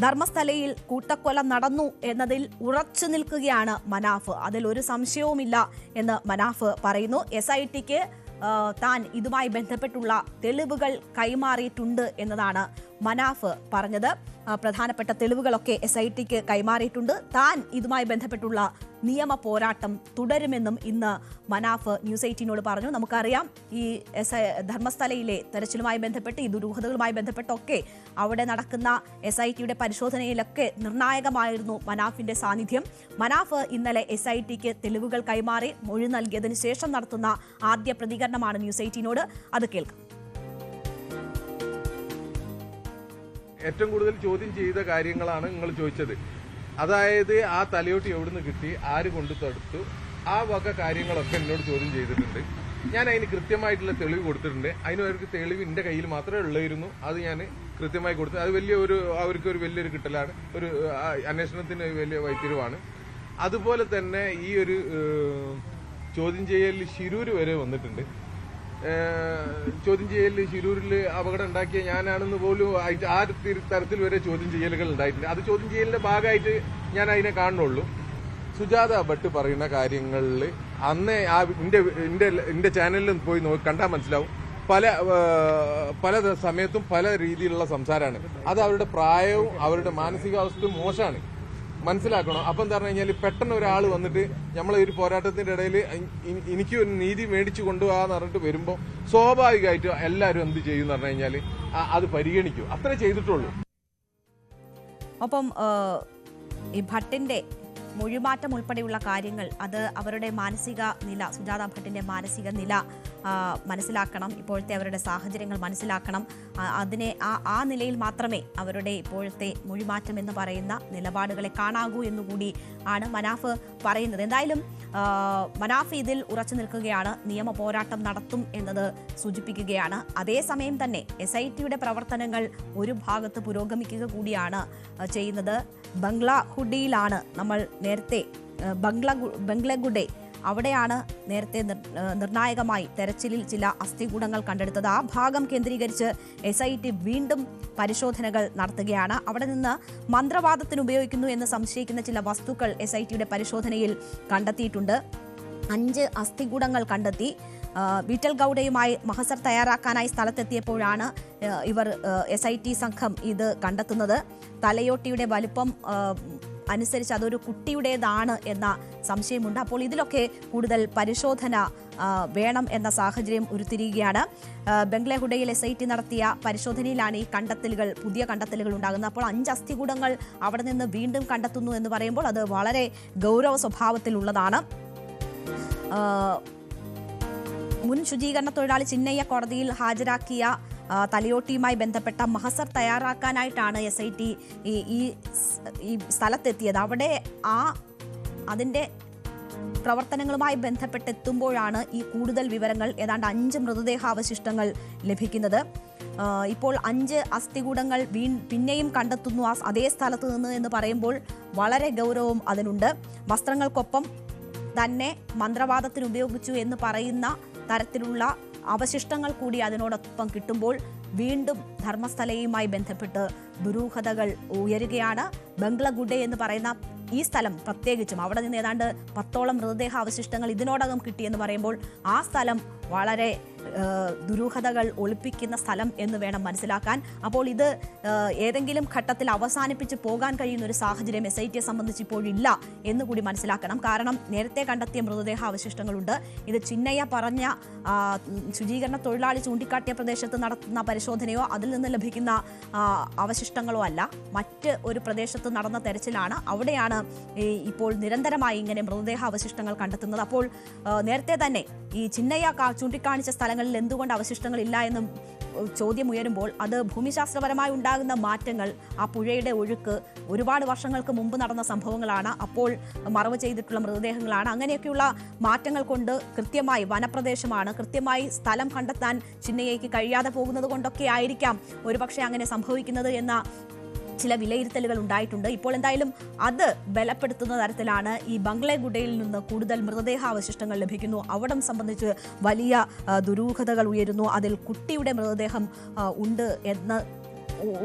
ധർമ്മസ്ഥലയിൽ കൂട്ടക്കൊല നടന്നു എന്നതിൽ ഉറച്ചു നിൽക്കുകയാണ് മനാഫ്. അതിൽ ഒരു സംശയവുമില്ല എന്ന് മനാഫ് പറയുന്നു. SITക്ക് താൻ ഇതുമായി ബന്ധപ്പെട്ടുള്ള തെളിവുകൾ കൈമാറിയിട്ടുണ്ട് എന്നതാണ് മനാഫ് പറഞ്ഞത്. പ്രധാനപ്പെട്ട തെളിവുകളൊക്കെ SITക്ക് കൈമാറിയിട്ടുണ്ട്. താൻ ഇതുമായി ബന്ധപ്പെട്ടുള്ള നിയമ പോരാട്ടം തുടരുമെന്നും ഇന്ന് മനാഫ് ന്യൂസ് 18നോട് പറഞ്ഞു. നമുക്കറിയാം ഈ ധർമ്മസ്ഥലയിലെ തെരച്ചിലുമായി ബന്ധപ്പെട്ട് ഈ ദുരൂഹതകളുമായി ബന്ധപ്പെട്ടൊക്കെ അവിടെ നടക്കുന്ന SITയുടെ പരിശോധനയിലൊക്കെ നിർണായകമായിരുന്നു മനാഫിന്റെ സാന്നിധ്യം. മനാഫ് ഇന്നലെ SITക്ക് തെളിവുകൾ കൈമാറി മൊഴി നൽകിയതിനു ശേഷം നടത്തുന്ന ആദ്യ പ്രതികരണമാണ് ന്യൂസ് 18നോട്. അത് കേൾക്കാം. ഏറ്റവും കൂടുതൽ ചോദ്യം ചെയ്ത കാര്യങ്ങളാണ് നിങ്ങൾ ചോദിച്ചത്. അതായത് ആ തലയോട്ടി എവിടുന്ന് കിട്ടി, ആര് കൊണ്ടു തടുത്തു, ആ വക കാര്യങ്ങളൊക്കെ എന്നോട് ചോദ്യം ചെയ്തിട്ടുണ്ട്. ഞാൻ അതിന് കൃത്യമായിട്ടുള്ള തെളിവ് കൊടുത്തിട്ടുണ്ട്. അതിനവർക്ക് തെളിവ് എൻ്റെ കയ്യിൽ മാത്രമേ ഉള്ളായിരുന്നു. അത് ഞാൻ കൃത്യമായി കൊടുത്തു. അത് അവർക്കൊരു വലിയൊരു കിട്ടലാണ്, ഒരു അന്വേഷണത്തിന് വലിയ വൈത്തിരിവാണ്. അതുപോലെ തന്നെ ഈ ഒരു ചോദ്യം ചെയ്യലിൽ ശിരൂര് വരെ വന്നിട്ടുണ്ട്. ചോദ്യം ചെയ്യലിൽ ശിരൂരിൽ അപകടം ഉണ്ടാക്കിയ ഞാനാണെന്ന് പോലും ആ തരത്തിൽ വരെ ചോദ്യം ചെയ്യലുകൾ ഉണ്ടായിട്ടുണ്ട്. അത് ചോദ്യം ചെയ്യലിന്റെ ഭാഗമായിട്ട് ഞാൻ അതിനെ കാണുന്നുള്ളൂ. സുജാത ഭട്ട് പറയുന്ന കാര്യങ്ങളിൽ അന്നേ എന്റെ ചാനലിൽ പോയി കണ്ടാൽ മനസ്സിലാവും. പല സമയത്തും പല രീതിയിലുള്ള സംസാരമാണ്. അത് അവരുടെ പ്രായവും അവരുടെ മാനസികാവസ്ഥയും മോശമാണ്, മനസ്സിലാക്കണം. അപ്പം എന്താ പറഞ്ഞു കഴിഞ്ഞാൽ പെട്ടെന്ന് ഒരാൾ വന്നിട്ട് നമ്മളെ ഒരു പോരാട്ടത്തിന്റെ ഇടയിൽ എനിക്ക് ഒരു നീതി മേടിച്ചു കൊണ്ടുപോകാന്ന് പറഞ്ഞിട്ട് വരുമ്പോൾ സ്വാഭാവികമായിട്ടും എല്ലാവരും എന്ത് ചെയ്യും എന്ന് പറഞ്ഞു കഴിഞ്ഞാൽ അത് പരിഗണിക്കും. അത്രേ ചെയ്തിട്ടുള്ളൂ. ഒപ്പം ഈ ഭട്ടിന്റെ മൊഴിമാറ്റം ഉൾപ്പെടെയുള്ള കാര്യങ്ങൾ അത് അവരുടെ മാനസിക നില, സുജാത ഭട്ടിന്റെ മാനസിക നില മനസ്സിലാക്കണം. ഇപ്പോഴത്തെ അവരുടെ സാഹചര്യങ്ങൾ മനസ്സിലാക്കണം. അതിനെ ആ നിലയിൽ മാത്രമേ അവരുടെ ഇപ്പോഴത്തെ മൊഴിമാറ്റം എന്ന് പറയുന്ന നിലപാടുകളെ കാണാകൂ എന്നുകൂടി ആണ് മനാഫ് പറയുന്നത്. എന്തായാലും മനാഫ് ഇതിൽ ഉറച്ചു നിൽക്കുകയാണ്. നിയമ പോരാട്ടം നടത്തും എന്നത് സൂചിപ്പിക്കുകയാണ്. അതേസമയം തന്നെ SITയുടെ പ്രവർത്തനങ്ങൾ ഒരു ഭാഗത്ത് പുരോഗമിക്കുക കൂടിയാണ് ചെയ്യുന്നത്. ബംഗ്ലാഹുഡിയിലാണ് നമ്മൾ നേരത്തെ ബംഗ്ലഗുഡെ അവിടെയാണ് നേരത്തെ നിർണായകമായി തെരച്ചിലിൽ ചില അസ്ഥികൂടങ്ങൾ കണ്ടെടുത്തത്. ആ ഭാഗം കേന്ദ്രീകരിച്ച് SIT വീണ്ടും പരിശോധനകൾ നടത്തുകയാണ്. അവിടെ നിന്ന് മന്ത്രവാദത്തിന് ഉപയോഗിക്കുന്നു എന്ന് സംശയിക്കുന്ന ചില വസ്തുക്കൾ SITയുടെ പരിശോധനയിൽ കണ്ടെത്തിയിട്ടുണ്ട്. 5 അസ്ഥികൂടങ്ങൾ കണ്ടെത്തി. വിറ്റൽ ഗൌഡയുമായി മഹസർ തയ്യാറാക്കാനായി സ്ഥലത്തെത്തിയപ്പോഴാണ് ഇവർ SIT സംഘം ഇത് കണ്ടെത്തുന്നത്. തലയോട്ടിയുടെ വലിപ്പം അനുസരിച്ച് അതൊരു കുട്ടിയുടേതാണ് എന്ന സംശയമുണ്ട്. അപ്പോൾ ഇതിലൊക്കെ കൂടുതൽ പരിശോധന വേണം എന്ന സാഹചര്യം ഉരുത്തിരിയുകയാണ്. ബംഗ്ലഹുഡയിൽ SIT നടത്തിയ പരിശോധനയിലാണ് ഈ പുതിയ കണ്ടെത്തലുകൾ ഉണ്ടാകുന്നത്. അപ്പോൾ 5 അസ്ഥികൂടങ്ങൾ അവിടെ നിന്ന് വീണ്ടും കണ്ടെത്തുന്നു എന്ന് പറയുമ്പോൾ അത് വളരെ ഗൗരവ സ്വഭാവത്തിലുള്ളതാണ്. മുൻ ശുചീകരണ തൊഴിലാളി ചിന്നയ്യ കോടതിയിൽ ഹാജരാക്കിയ തലയോട്ടിയുമായി ബന്ധപ്പെട്ട മഹസർ തയ്യാറാക്കാനായിട്ടാണ് SIT ഈ സ്ഥലത്തെത്തിയത്. അവിടെ അതിൻ്റെ പ്രവർത്തനങ്ങളുമായി ബന്ധപ്പെട്ടെത്തുമ്പോഴാണ് ഈ കൂടുതൽ വിവരങ്ങൾ, ഏതാണ്ട് 5 മൃതദേഹാവശിഷ്ടങ്ങൾ ലഭിക്കുന്നത്. ഇപ്പോൾ 5 അസ്ഥികൂടങ്ങൾ പിന്നെയും കണ്ടെത്തുന്നു അതേ സ്ഥലത്ത് നിന്ന് എന്ന് പറയുമ്പോൾ വളരെ ഗൗരവം അതിനുണ്ട്. വസ്ത്രങ്ങൾക്കൊപ്പം തന്നെ മന്ത്രവാദത്തിന് ഉപയോഗിച്ചു എന്ന് പറയുന്ന തരത്തിലുള്ള അവശിഷ്ടങ്ങൾ കൂടി അതിനോടൊപ്പം കിട്ടുമ്പോൾ വീണ്ടും ധർമ്മസ്ഥലയുമായി ബന്ധപ്പെട്ട് ദുരൂഹതകൾ ഉയരുകയാണ്. ബംഗ്ലഗുഡെ എന്ന് പറയുന്ന ഈ സ്ഥലം പ്രത്യേകിച്ചും അവിടെ നിന്ന് ഏതാണ്ട് 10ഓളം മൃതദേഹ അവശിഷ്ടങ്ങൾ ഇതിനോടകം കിട്ടിയെന്ന് പറയുമ്പോൾ ആ സ്ഥലം വളരെ ദുരൂഹതകൾ ഒളിപ്പിക്കുന്ന സ്ഥലം എന്ന് വേണം മനസ്സിലാക്കാൻ. അപ്പോൾ ഇത് ഏതെങ്കിലും ഘട്ടത്തിൽ അവസാനിപ്പിച്ച് പോകാൻ കഴിയുന്ന ഒരു സാഹചര്യം SITയെ സംബന്ധിച്ച് ഇപ്പോഴില്ല എന്നുകൂടി മനസ്സിലാക്കണം. കാരണം നേരത്തെ കണ്ടെത്തിയ മൃതദേഹ അവശിഷ്ടങ്ങളുണ്ട്. ഇത് ചിന്നയ്യ പറഞ്ഞ ശുചീകരണ തൊഴിലാളി ചൂണ്ടിക്കാട്ടിയ പ്രദേശത്ത് നടത്തുന്ന പരിശോധനയോ അതിൽ നിന്ന് ലഭിക്കുന്ന അവശിഷ്ടങ്ങളോ അല്ല, മറ്റ് ഒരു പ്രദേശത്ത് നടന്ന തെരച്ചിലാണ്. അവിടെയാണ് ഇപ്പോൾ നിരന്തരമായി ഇങ്ങനെ മൃതദേഹ അവശിഷ്ടങ്ങൾ കണ്ടെത്തുന്നത്. അപ്പോൾ നേരത്തെ തന്നെ ഈ ചിന്നയ്യ ചൂണ്ടിക്കാണിച്ച സ്ഥലങ്ങളിൽ എന്തുകൊണ്ട് അവശിഷ്ടങ്ങളില്ല എന്നും ചോദ്യം ഉയരുമ്പോൾ അത് ഭൂമിശാസ്ത്രപരമായി ഉണ്ടാകുന്ന മാറ്റങ്ങൾ, ആ പുഴയുടെ ഒഴുക്ക് ഒരുപാട് വർഷങ്ങൾക്ക് മുമ്പ് നടന്ന സംഭവങ്ങളാണ്, അപ്പോൾ മറവ് ചെയ്തിട്ടുള്ള മൃതദേഹങ്ങളാണ്. അങ്ങനെയൊക്കെയുള്ള മാറ്റങ്ങൾ കൊണ്ട് കൃത്യമായി വനപ്രദേശമാണ്, കൃത്യമായി സ്ഥലം കണ്ടെത്താൻ ചിന്നയ്യയ്ക്ക് കഴിയാതെ പോകുന്നത് കൊണ്ടൊക്കെ ആയിരിക്കാം ഒരുപക്ഷെ അങ്ങനെ സംഭവിക്കുന്നത് എന്ന ചില വിലയിരുത്തലുകൾ ഉണ്ടായിട്ടുണ്ട്. ഇപ്പോൾ എന്തായാലും അത് ബലപ്പെടുത്തുന്ന തരത്തിലാണ് ഈ ബംഗ്ലഗുഡയിൽ നിന്ന് കൂടുതൽ മൃതദേഹാവശിഷ്ടങ്ങൾ ലഭിക്കുന്നു. അവിടം സംബന്ധിച്ച് വലിയ ദുരൂഹതകൾ ഉയരുന്നു. അതിൽ കുട്ടിയുടെ മൃതദേഹം ഉണ്ട് എന്ന്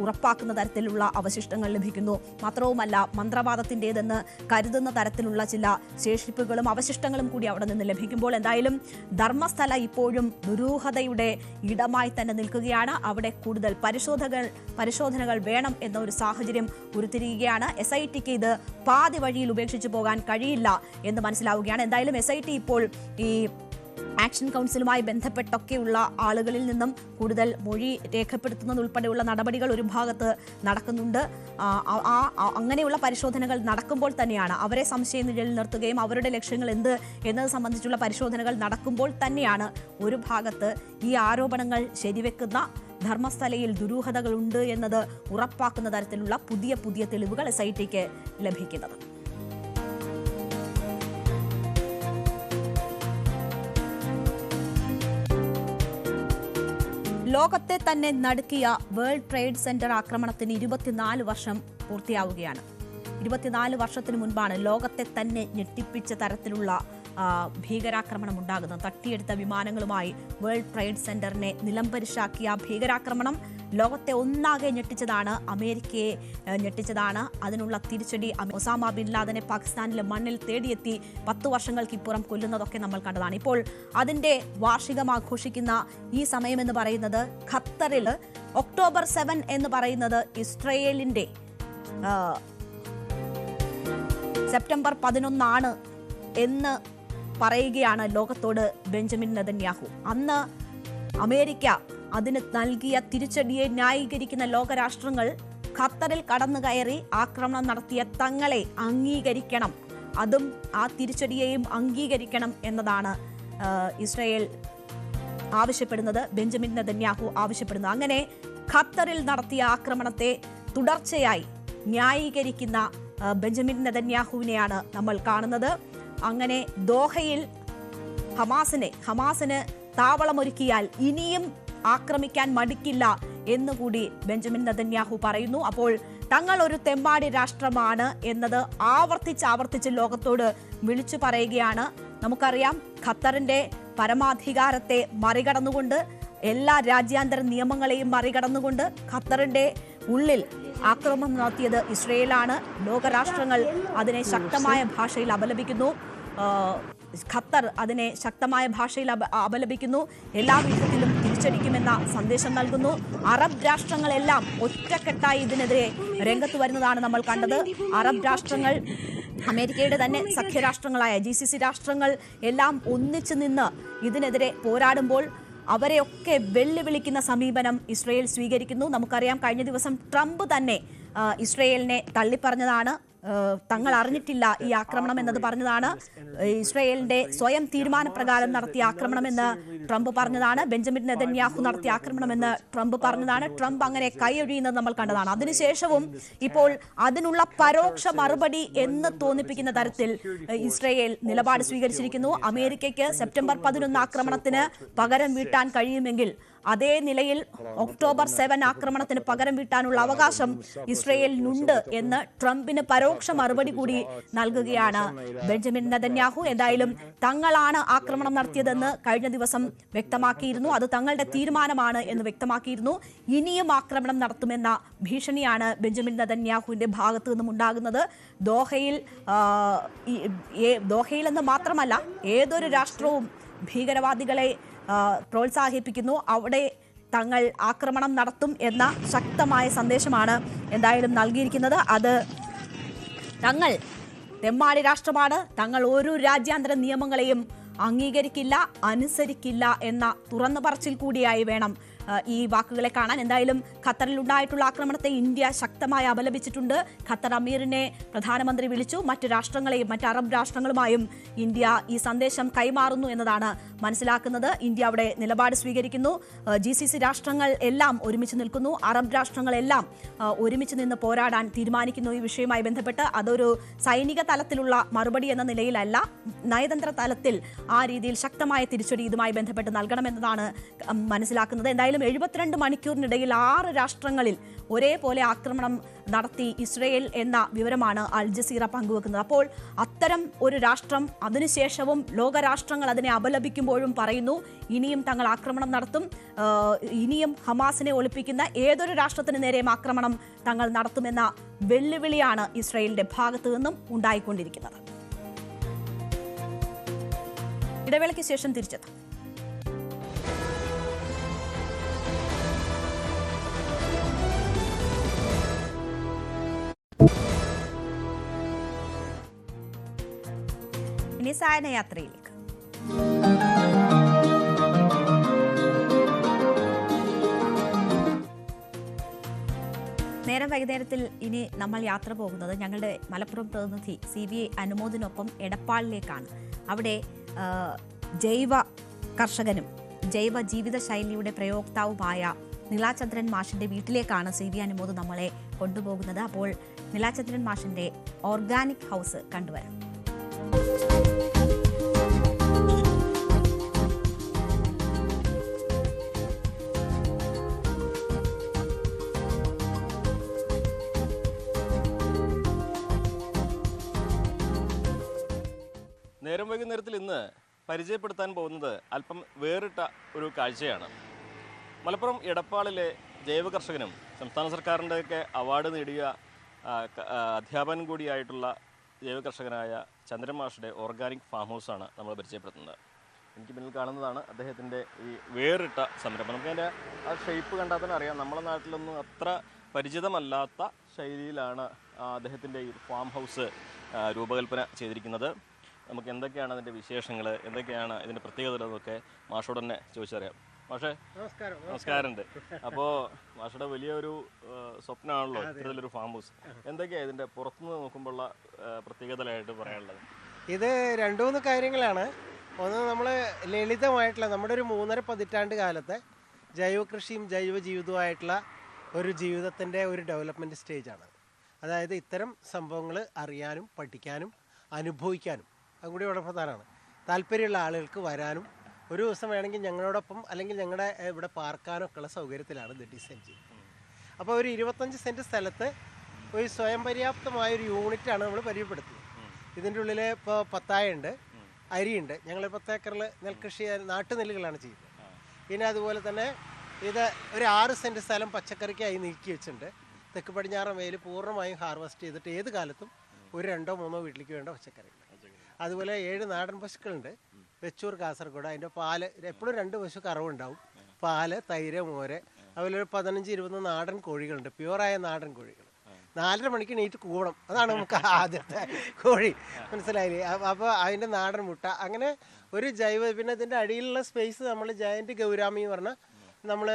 ഉറപ്പാക്കുന്ന തരത്തിലുള്ള അവശിഷ്ടങ്ങൾ ലഭിക്കുന്നു. മാത്രവുമല്ല മന്ത്രവാദത്തിൻ്റെതെന്ന് കരുതുന്ന തരത്തിലുള്ള ചില ശേഷിപ്പുകളും അവശിഷ്ടങ്ങളും കൂടി അവിടെ നിന്ന് ലഭിക്കുമ്പോൾ എന്തായാലും ധർമ്മസ്ഥല ഇപ്പോഴും ദുരൂഹതയുടെ ഇടമായി തന്നെ നിൽക്കുകയാണ്. അവിടെ കൂടുതൽ പരിശോധനകൾ വേണം എന്ന ഒരു സാഹചര്യം ഉരുത്തിരിയുകയാണ്. SITക്ക് ഇത് പാതി വഴിയിൽ ഉപേക്ഷിച്ചു പോകാൻ കഴിയില്ല എന്ന് മനസ്സിലാവുകയാണ്. എന്തായാലും SIT ഇപ്പോൾ ഈ ആക്ഷൻ കൗൺസിലുമായി ബന്ധപ്പെട്ടൊക്കെയുള്ള ആളുകളിൽ നിന്നും കൂടുതൽ മൊഴി രേഖപ്പെടുത്തുന്നതുൾപ്പെടെയുള്ള നടപടികൾ ഒരു ഭാഗത്ത് നടക്കുന്നുണ്ട്. അങ്ങനെയുള്ള പരിശോധനകൾ നടക്കുമ്പോൾ തന്നെയാണ് അവരെ സംശയനിഴലിൽ നിർത്തുകയും അവരുടെ ലക്ഷ്യങ്ങൾ എന്ത് എന്നത് സംബന്ധിച്ചുള്ള പരിശോധനകൾ നടക്കുമ്പോൾ തന്നെയാണ് ഒരു ഭാഗത്ത് ഈ ആരോപണങ്ങൾ ശരിവെക്കുന്ന ധർമ്മസ്ഥലയിൽ ദുരൂഹതകളുണ്ട് എന്നത് ഉറപ്പാക്കുന്ന തരത്തിലുള്ള പുതിയ തെളിവുകൾ SITക്ക് ലഭിക്കുന്നത്. ലോകത്തെ തന്നെ നടുക്കിയ വേൾഡ് ട്രേഡ് സെന്റർ ആക്രമണത്തിന് 24 വർഷം പൂർത്തിയാവുകയാണ്. 24 വർഷത്തിന് മുൻപാണ് ലോകത്തെ തന്നെ ഞെട്ടിപ്പിച്ച തരത്തിലുള്ള ഭീകരാക്രമണം ഉണ്ടാകുന്നത്. തട്ടിയെടുത്ത വിമാനങ്ങളുമായി വേൾഡ് ട്രേഡ് സെന്ററിനെ നിലംപരിശാക്കിയ ഭീകരാക്രമണം ലോകത്തെ ഒന്നാകെ ഞെട്ടിച്ചതാണ്, അമേരിക്കയെ ഞെട്ടിച്ചതാണ്. അതിനുള്ള തിരിച്ചടി ഒസാമ ബിൻ ലാദനെ പാകിസ്ഥാനിലെ മണ്ണിൽ തേടിയെത്തി 10 വർഷങ്ങൾക്കിപ്പുറം കൊല്ലുന്നതൊക്കെ നമ്മൾ കണ്ടതാണ്. ഇപ്പോൾ അതിൻ്റെ വാർഷികം ആഘോഷിക്കുന്ന ഈ സമയമെന്ന് പറയുന്നത് ഖത്തറിൽ ഒക്ടോബർ 7 എന്ന് പറയുന്നത് ഇസ്രയേലിൻ്റെ സെപ്റ്റംബർ 11 എന്ന് പറയുകയാണ് ലോകത്തോട് ബെഞ്ചമിൻ നെതന്യാഹു. അന്ന് അമേരിക്ക അതിന് നൽകിയ തിരിച്ചടിയെ ന്യായീകരിക്കുന്ന ലോകരാഷ്ട്രങ്ങൾ ഖത്തറിൽ കടന്നു കയറി ആക്രമണം നടത്തിയ തങ്ങളെ അംഗീകരിക്കണം, അതും ആ തിരിച്ചടിയെയും അംഗീകരിക്കണം എന്നതാണ് ഇസ്രയേൽ ആവശ്യപ്പെടുന്നത്, ബെഞ്ചമിൻ നെതന്യാഹു ആവശ്യപ്പെടുന്നത്. അങ്ങനെ ഖത്തറിൽ നടത്തിയ ആക്രമണത്തെ തുടർച്ചയായി ന്യായീകരിക്കുന്ന ബെഞ്ചമിൻ നെതന്യാഹുവിനെയാണ് നമ്മൾ കാണുന്നത്. അങ്ങനെ ദോഹയിൽ ഹമാസിന് താവളമൊരുക്കിയാൽ ഇനിയും ആക്രമിക്കാൻ മടിക്കില്ല എന്നുകൂടി ബെഞ്ചമിൻ നെതന്യാഹു പറയുന്നു. അപ്പോൾ തങ്ങൾ ഒരു തെമ്മാടി രാഷ്ട്രമാണ് എന്നത് ആവർത്തിച്ച് ലോകത്തോട് വിളിച്ചു പറയുകയാണ്. നമുക്കറിയാം ഖത്തറിന്റെ പരമാധികാരത്തെ മറികടന്നുകൊണ്ട്, എല്ലാ രാജ്യാന്തര നിയമങ്ങളെയും മറികടന്നുകൊണ്ട് ഖത്തറിന്റെ ഉള്ളിൽ ആക്രമണം നടത്തിയത് ഇസ്രയേലാണ്. ലോകരാഷ്ട്രങ്ങൾ അതിനെ ശക്തമായ ഭാഷയിൽ അപലപിക്കുന്നു. ഖത്തർ അതിനെ ശക്തമായ ഭാഷയിൽ അപലപിക്കുന്നു. എല്ലാ വിധത്തിലും തിരിച്ചടിക്കുമെന്ന സന്ദേശം നൽകുന്നു. അറബ് രാഷ്ട്രങ്ങളെല്ലാം ഒറ്റക്കെട്ടായി ഇതിനെതിരെ രംഗത്ത് വരുന്നതാണ് നമ്മൾ കണ്ടത്. അറബ് രാഷ്ട്രങ്ങൾ, അമേരിക്കയുടെ തന്നെ സഖ്യരാഷ്ട്രങ്ങളായ GCC രാഷ്ട്രങ്ങൾ എല്ലാം ഒന്നിച്ചു നിന്ന് ഇതിനെതിരെ പോരാടുമ്പോൾ അവരെയൊക്കെ വെല്ലുവിളിക്കുന്ന സമീപനം ഇസ്രയേൽ സ്വീകരിക്കുന്നു. നമുക്കറിയാം കഴിഞ്ഞ ദിവസം ട്രംപ് തന്നെ ഇസ്രയേലിനെ തള്ളിപ്പറഞ്ഞതാണ്. തങ്ങൾ അറിഞ്ഞിട്ടില്ല ഈ ആക്രമണം എന്നത് പറഞ്ഞതാണ്. ഇസ്രയേലിന്റെ സ്വയം തീരുമാനപ്രകാരം നടത്തിയ ആക്രമണമെന്ന് ട്രംപ് പറഞ്ഞതാണ്. ബെഞ്ചമിൻ നെതന്യാഹു നടത്തിയ ആക്രമണമെന്ന് ട്രംപ് പറഞ്ഞതാണ്. ട്രംപ് അങ്ങനെ കൈയൊഴിയുന്നത് നമ്മൾ കണ്ടതാണ്. അതിനുശേഷവും ഇപ്പോൾ അതിനുള്ള പരോക്ഷ മറുപടി എന്ന് തോന്നിപ്പിക്കുന്ന തരത്തിൽ ഇസ്രയേൽ നിലപാട് സ്വീകരിച്ചിരിക്കുന്നു. അമേരിക്കയ്ക്ക് സെപ്റ്റംബർ 11 ആക്രമണത്തിന് പകരം വീട്ടാൻ കഴിയുമെങ്കിൽ അതേ നിലയിൽ ഒക്ടോബർ 7 ആക്രമണത്തിന് പകരം വീട്ടാനുള്ള അവകാശം ഇസ്രയേലിനുണ്ട് എന്ന് ട്രംപിന് പരോക്ഷ മറുപടി കൂടി നൽകുകയാണ് ബെഞ്ചമിൻ നെതന്യാഹു. എന്തായാലും തങ്ങളാണ് ആക്രമണം നടത്തിയതെന്ന് കഴിഞ്ഞ ദിവസം വ്യക്തമാക്കിയിരുന്നു. അത് തങ്ങളുടെ തീരുമാനമാണ് എന്ന് വ്യക്തമാക്കിയിരുന്നു. ഇനിയും ആക്രമണം നടത്തുമെന്ന ഭീഷണിയാണ് ബെഞ്ചമിൻ നെതന്യാഹുവിന്റെ ഭാഗത്തു നിന്നും ഉണ്ടാകുന്നത്. ദോഹയിലെന്ന് മാത്രമല്ല, ഏതൊരു രാഷ്ട്രവും ഭീകരവാദികളെ പ്രോത്സാഹിപ്പിക്കുന്നു, അവിടെ തങ്ങൾ ആക്രമണം നടത്തും എന്ന ശക്തമായ സന്ദേശമാണ് എന്തായാലും നൽകിയിരിക്കുന്നത്. അത് തങ്ങൾ തെമ്മാടി രാഷ്ട്രമാണ്, തങ്ങൾ ഒരു രാജ്യാന്തര നിയമങ്ങളെയും അംഗീകരിക്കില്ല, അനുസരിക്കില്ല എന്ന തുറന്നു പറച്ചിൽ കൂടിയായി വേണം ഈ വാക്കുകളെ കാണാൻ. എന്തായാലും ഖത്തറിൽ ഉണ്ടായിട്ടുള്ള ആക്രമണത്തെ ഇന്ത്യ ശക്തമായി അപലപിച്ചിട്ടുണ്ട്. ഖത്തർ അമീറിനെ പ്രധാനമന്ത്രി വിളിച്ചു. മറ്റ് രാഷ്ട്രങ്ങളെയും മറ്റ് അറബ് രാഷ്ട്രങ്ങളുമായും ഇന്ത്യ ഈ സന്ദേശം കൈമാറുന്നു എന്നതാണ് മനസ്സിലാക്കുന്നത്. ഇന്ത്യ അവിടെ നിലപാട് സ്വീകരിക്കുന്നു. GCC രാഷ്ട്രങ്ങൾ എല്ലാം ഒരുമിച്ച് നിൽക്കുന്നു. അറബ് രാഷ്ട്രങ്ങളെല്ലാം ഒരുമിച്ച് നിന്ന് പോരാടാൻ തീരുമാനിക്കുന്നു ഈ വിഷയവുമായി ബന്ധപ്പെട്ട്. അതൊരു സൈനിക തലത്തിലുള്ള മറുപടി എന്ന നിലയിലല്ല, നയതന്ത്ര തലത്തിൽ ആ രീതിയിൽ ശക്തമായ തിരിച്ചടി ഇതുമായി ബന്ധപ്പെട്ട് നൽകണമെന്നതാണ് മനസ്സിലാക്കുന്നത്. എന്തായാലും 72 മണിക്കൂറിനിടയിൽ 6 രാഷ്ട്രങ്ങളിൽ ഒരേപോലെ ആക്രമണം നടത്തി ഇസ്രയേൽ എന്ന വിവരമാണ് അൽ ജസീറ പങ്കുവെക്കുന്നത്. അപ്പോൾ അത്തരം ഒരു രാഷ്ട്രം, അതിനുശേഷവും ലോകരാഷ്ട്രങ്ങൾ അതിനെ അപലപിക്കുമ്പോഴും പറയുന്നു ഇനിയും തങ്ങൾ ആക്രമണം നടത്തും, ഇനിയും ഹമാസിനെ ഒളിപ്പിക്കുന്ന ഏതൊരു രാഷ്ട്രത്തിന് നേരെയും ആക്രമണം തങ്ങൾ നടത്തുമെന്ന വെല്ലുവിളിയാണ് ഇസ്രയേലിന്റെ ഭാഗത്തു നിന്നും ഉണ്ടായിക്കൊണ്ടിരിക്കുന്നത്. ഇടവേളയ്ക്ക് ശേഷം തിരിച്ചെത്താം. ഇനി സായനയാത്രയിലേക്ക്. നേരം വൈകുന്നേരത്തിൽ ഇനി നമ്മൾ യാത്ര പോകുന്നത് ഞങ്ങളുടെ മലപ്പുറം പ്രതിനിധി CV അനുമോദിനൊപ്പം എടപ്പാളിലേക്കാണ്. അവിടെ ജൈവ കർഷകനും ജൈവ ജീവിതശൈലിയുടെ പ്രയോക്താവുമായ നിലാചന്ദ്രൻ മാഷിന്റെ വീട്ടിലേക്കാണ് CV അനുമോദ് നമ്മളെ കൊണ്ടുപോകുന്നത്. അപ്പോൾ നിലാചന്ദ്രൻ മാഷിന്റെ ഓർഗാനിക് ഹൗസ് കണ്ടുവരാം. നേരം വൈകുന്നേരത്തിൽ ഇന്ന് പരിചയപ്പെടുത്താൻ പോകുന്നത് അല്പം വേറിട്ട ഒരു കാഴ്ചയാണ്. മലപ്പുറം എടപ്പാളിലെ ജൈവ കർഷകനും സംസ്ഥാന സർക്കാരിൻ്റെയൊക്കെ അവാർഡ് നേടിയ അധ്യാപകൻ കൂടിയായിട്ടുള്ള ജൈവ കർഷകനായ ചന്ദ്രൻ മാഷിൻ്റെ ഓർഗാനിക് ഫാം ഹൗസാണ് നമ്മൾ പരിചയപ്പെടുത്തുന്നത്. എനിക്ക് പിന്നിൽ കാണുന്നതാണ് അദ്ദേഹത്തിൻ്റെ ഈ വേറിട്ട സംരംഭം. നമുക്കതിൻ്റെ ആ ഷേപ്പ് കണ്ടാൽ തന്നെ അറിയാം, നമ്മുടെ നാട്ടിലൊന്നും അത്ര പരിചിതമല്ലാത്ത ശൈലിയിലാണ് അദ്ദേഹത്തിൻ്റെ ഈ ഫാം ഹൗസ് രൂപകൽപ്പന ചെയ്തിരിക്കുന്നത്. നമുക്ക് എന്തൊക്കെയാണ് അതിൻ്റെ വിശേഷങ്ങൾ, എന്തൊക്കെയാണ് ഇതിൻ്റെ പ്രത്യേകതകൾ എന്നൊക്കെ മാഷോട് തന്നെ ചോദിച്ചറിയാം. മാഷേ നമസ്കാരമുണ്ട്. അപ്പോൾ മാഷയുടെ വലിയൊരു സ്വപ്നമാണല്ലോ ഇത്തരത്തിലൊരു ഫാം ഹൗസ്. എന്തൊക്കെയാണ് ഇതിൻ്റെ പുറത്തുനിന്ന് നോക്കുമ്പോഴുള്ള പ്രത്യേകതകളായിട്ട് പറയാനുള്ളത്? ഇത് 2-3 കാര്യങ്ങളാണ്. ഒന്ന്, നമ്മൾ ലളിതമായിട്ടുള്ള നമ്മുടെ ഒരു 3.5 പതിറ്റാണ്ട് കാലത്തെ ജൈവ കൃഷിയും ജൈവ ജീവിതവുമായിട്ടുള്ള ഒരു ജീവിതത്തിൻ്റെ ഒരു ഡെവലപ്മെൻറ്റ് സ്റ്റേജാണ്. അതായത് ഇത്തരം സംഭവങ്ങൾ അറിയാനും പഠിക്കാനും അനുഭവിക്കാനും അതുകൂടി വളരെ പ്രധാനമാണ്. താല്പര്യമുള്ള ആളുകൾക്ക് വരാനും ഒരു ദിവസം വേണമെങ്കിൽ ഞങ്ങളോടൊപ്പം അല്ലെങ്കിൽ ഞങ്ങളുടെ ഇവിടെ പാർക്കാനൊക്കെ ഉള്ള സൗകര്യത്തിലാണ് ഇത് ഡിസൈൻ ചെയ്യുന്നത്. അപ്പോൾ ഒരു 25 സെൻറ്റ് സ്ഥലത്ത് ഒരു സ്വയം പര്യാപ്തമായൊരു യൂണിറ്റാണ് നമ്മൾ പരിചയപ്പെടുത്തുന്നത്. ഇതിൻ്റെ ഉള്ളിൽ ഇപ്പോൾ പത്തായ ഉണ്ട്, അരിയുണ്ട്. ഞങ്ങൾ 10 ഏക്കറിൽ നെൽകൃഷി നാട്ടുനെല്ലുകളാണ് ചെയ്യുന്നത്. പിന്നെ അതുപോലെ തന്നെ ഇത് ഒരു 6 സെൻറ്റ് സ്ഥലം പച്ചക്കറിക്കായി നീക്കി വെച്ചിട്ടുണ്ട്. തെക്ക് പടിഞ്ഞാറൻ വെയിൽ പൂർണ്ണമായും ഹാർവെസ്റ്റ് ചെയ്തിട്ട് ഏത് കാലത്തും ഒരു 2-3 വീട്ടിലേക്ക് വേണ്ട പച്ചക്കറികൾ. അതുപോലെ 7 നാടൻ പശുക്കളുണ്ട്. വെച്ചൂർ, കാസർഗോഡ്. അതിൻ്റെ പാല് എപ്പോഴും 2 പശു കറവുണ്ടാവും. പാല്, തൈര്, മോര്. അതുപോലെ ഒരു 15-20 നാടൻ കോഴികളുണ്ട്, പ്യുവറായ നാടൻ കോഴികൾ. 4:30 മണിക്ക് നീറ്റ് കൂടണം. അതാണ് നമുക്ക് ആദ്യത്തെ കോഴി, മനസ്സിലായില്ലേ? അപ്പോൾ അതിൻ്റെ നാടൻ മുട്ട, അങ്ങനെ ഒരു ജൈവ. പിന്നെ ഇതിൻ്റെ അടിയിലുള്ള സ്പേസ് നമ്മൾ ജയൻറ്റ് ഗൗരാമി എന്ന് പറഞ്ഞാൽ നമ്മൾ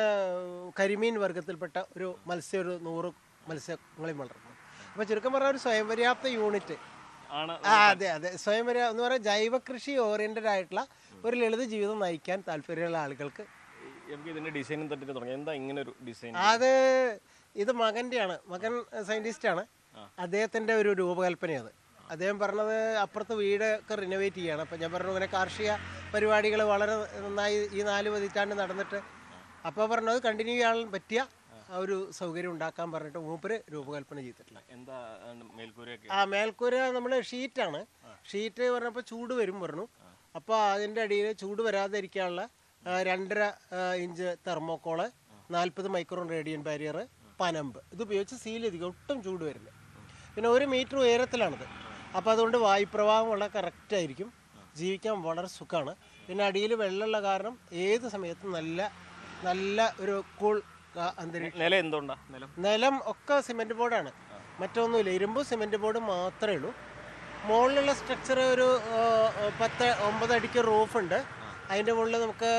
കരിമീൻ വർഗത്തിൽപ്പെട്ട ഒരു മത്സ്യം, ഒരു 100 മത്സ്യങ്ങളെയും വളർത്തുന്നു. അപ്പോൾ ചുരുക്കം പറഞ്ഞാൽ ഒരു സ്വയം പര്യാപ്ത യൂണിറ്റ്. അതെ അതെ, സ്വയം പര്യാപ്തം എന്ന് പറഞ്ഞാൽ ജൈവ കൃഷി ഓറിയൻറ്റഡ് ആയിട്ടുള്ള ഒരു ലളിത ജീവിതം നയിക്കാൻ താല്പര്യമുള്ള ആളുകൾക്ക്. അത് ഇത് മകൻ്റെയാണ്, മകൻ സയൻറ്റിസ്റ്റാണ്. അദ്ദേഹത്തിൻ്റെ ഒരു രൂപകൽപ്പനയത്. അദ്ദേഹം പറഞ്ഞത് അപ്പുറത്ത് വീടൊക്കെ റിനോവേറ്റ് ചെയ്യണം. അപ്പം ഞാൻ പറഞ്ഞു ഇങ്ങനെ കാർഷിക പരിപാടികൾ വളരെ നന്നായി ഈ 4 പതിറ്റാണ്ട് നടന്നിട്ട്, അപ്പോൾ പറഞ്ഞത് കണ്ടിന്യൂ ചെയ്യാൻ പറ്റിയ ഒരു സൗകര്യം ഉണ്ടാക്കാൻ പറഞ്ഞിട്ട് മൂപ്പര് രൂപകൽപ്പന ചെയ്തിട്ടില്ല. മേൽക്കൂര നമ്മൾ ഷീറ്റാണ്. ഷീറ്റ് പറഞ്ഞപ്പോൾ ചൂട് വരും പറഞ്ഞു. അപ്പോൾ അതിൻ്റെ അടിയിൽ ചൂട് വരാതിരിക്കാനുള്ള 2.5 inch thermocol, 40 micron radiant barrier, പനമ്പ് ഇതുപയോഗിച്ച് സീൽ ചെയ്തിരിക്കും. ഒട്ടും ചൂട് വരില്ല. പിന്നെ 1 മീറ്റർ ഉയരത്തിലാണിത്. അപ്പോൾ അതുകൊണ്ട് വായുപ്രവാഹം വളരെ കറക്റ്റായിരിക്കും, ജീവിക്കാൻ വളരെ സുഖമാണ്. പിന്നെ അടിയിൽ വെള്ളമുള്ള കാരണം ഏത് സമയത്തും നല്ല ഒരു കൂൾ അന്തരീക്ഷം. നിലം ഒക്കെ സിമെൻറ്റ് ബോർഡാണ്, മറ്റൊന്നുമില്ല. ഇരുമ്പ് സിമെൻറ്റ് ബോർഡ് മാത്രമേ ഉള്ളൂ. മുകളിലുള്ള സ്ട്രക്ചർ ഒരു 10-9 അടിക്ക് റൂഫുണ്ട്. അതിൻ്റെ മുകളിൽ നമുക്ക്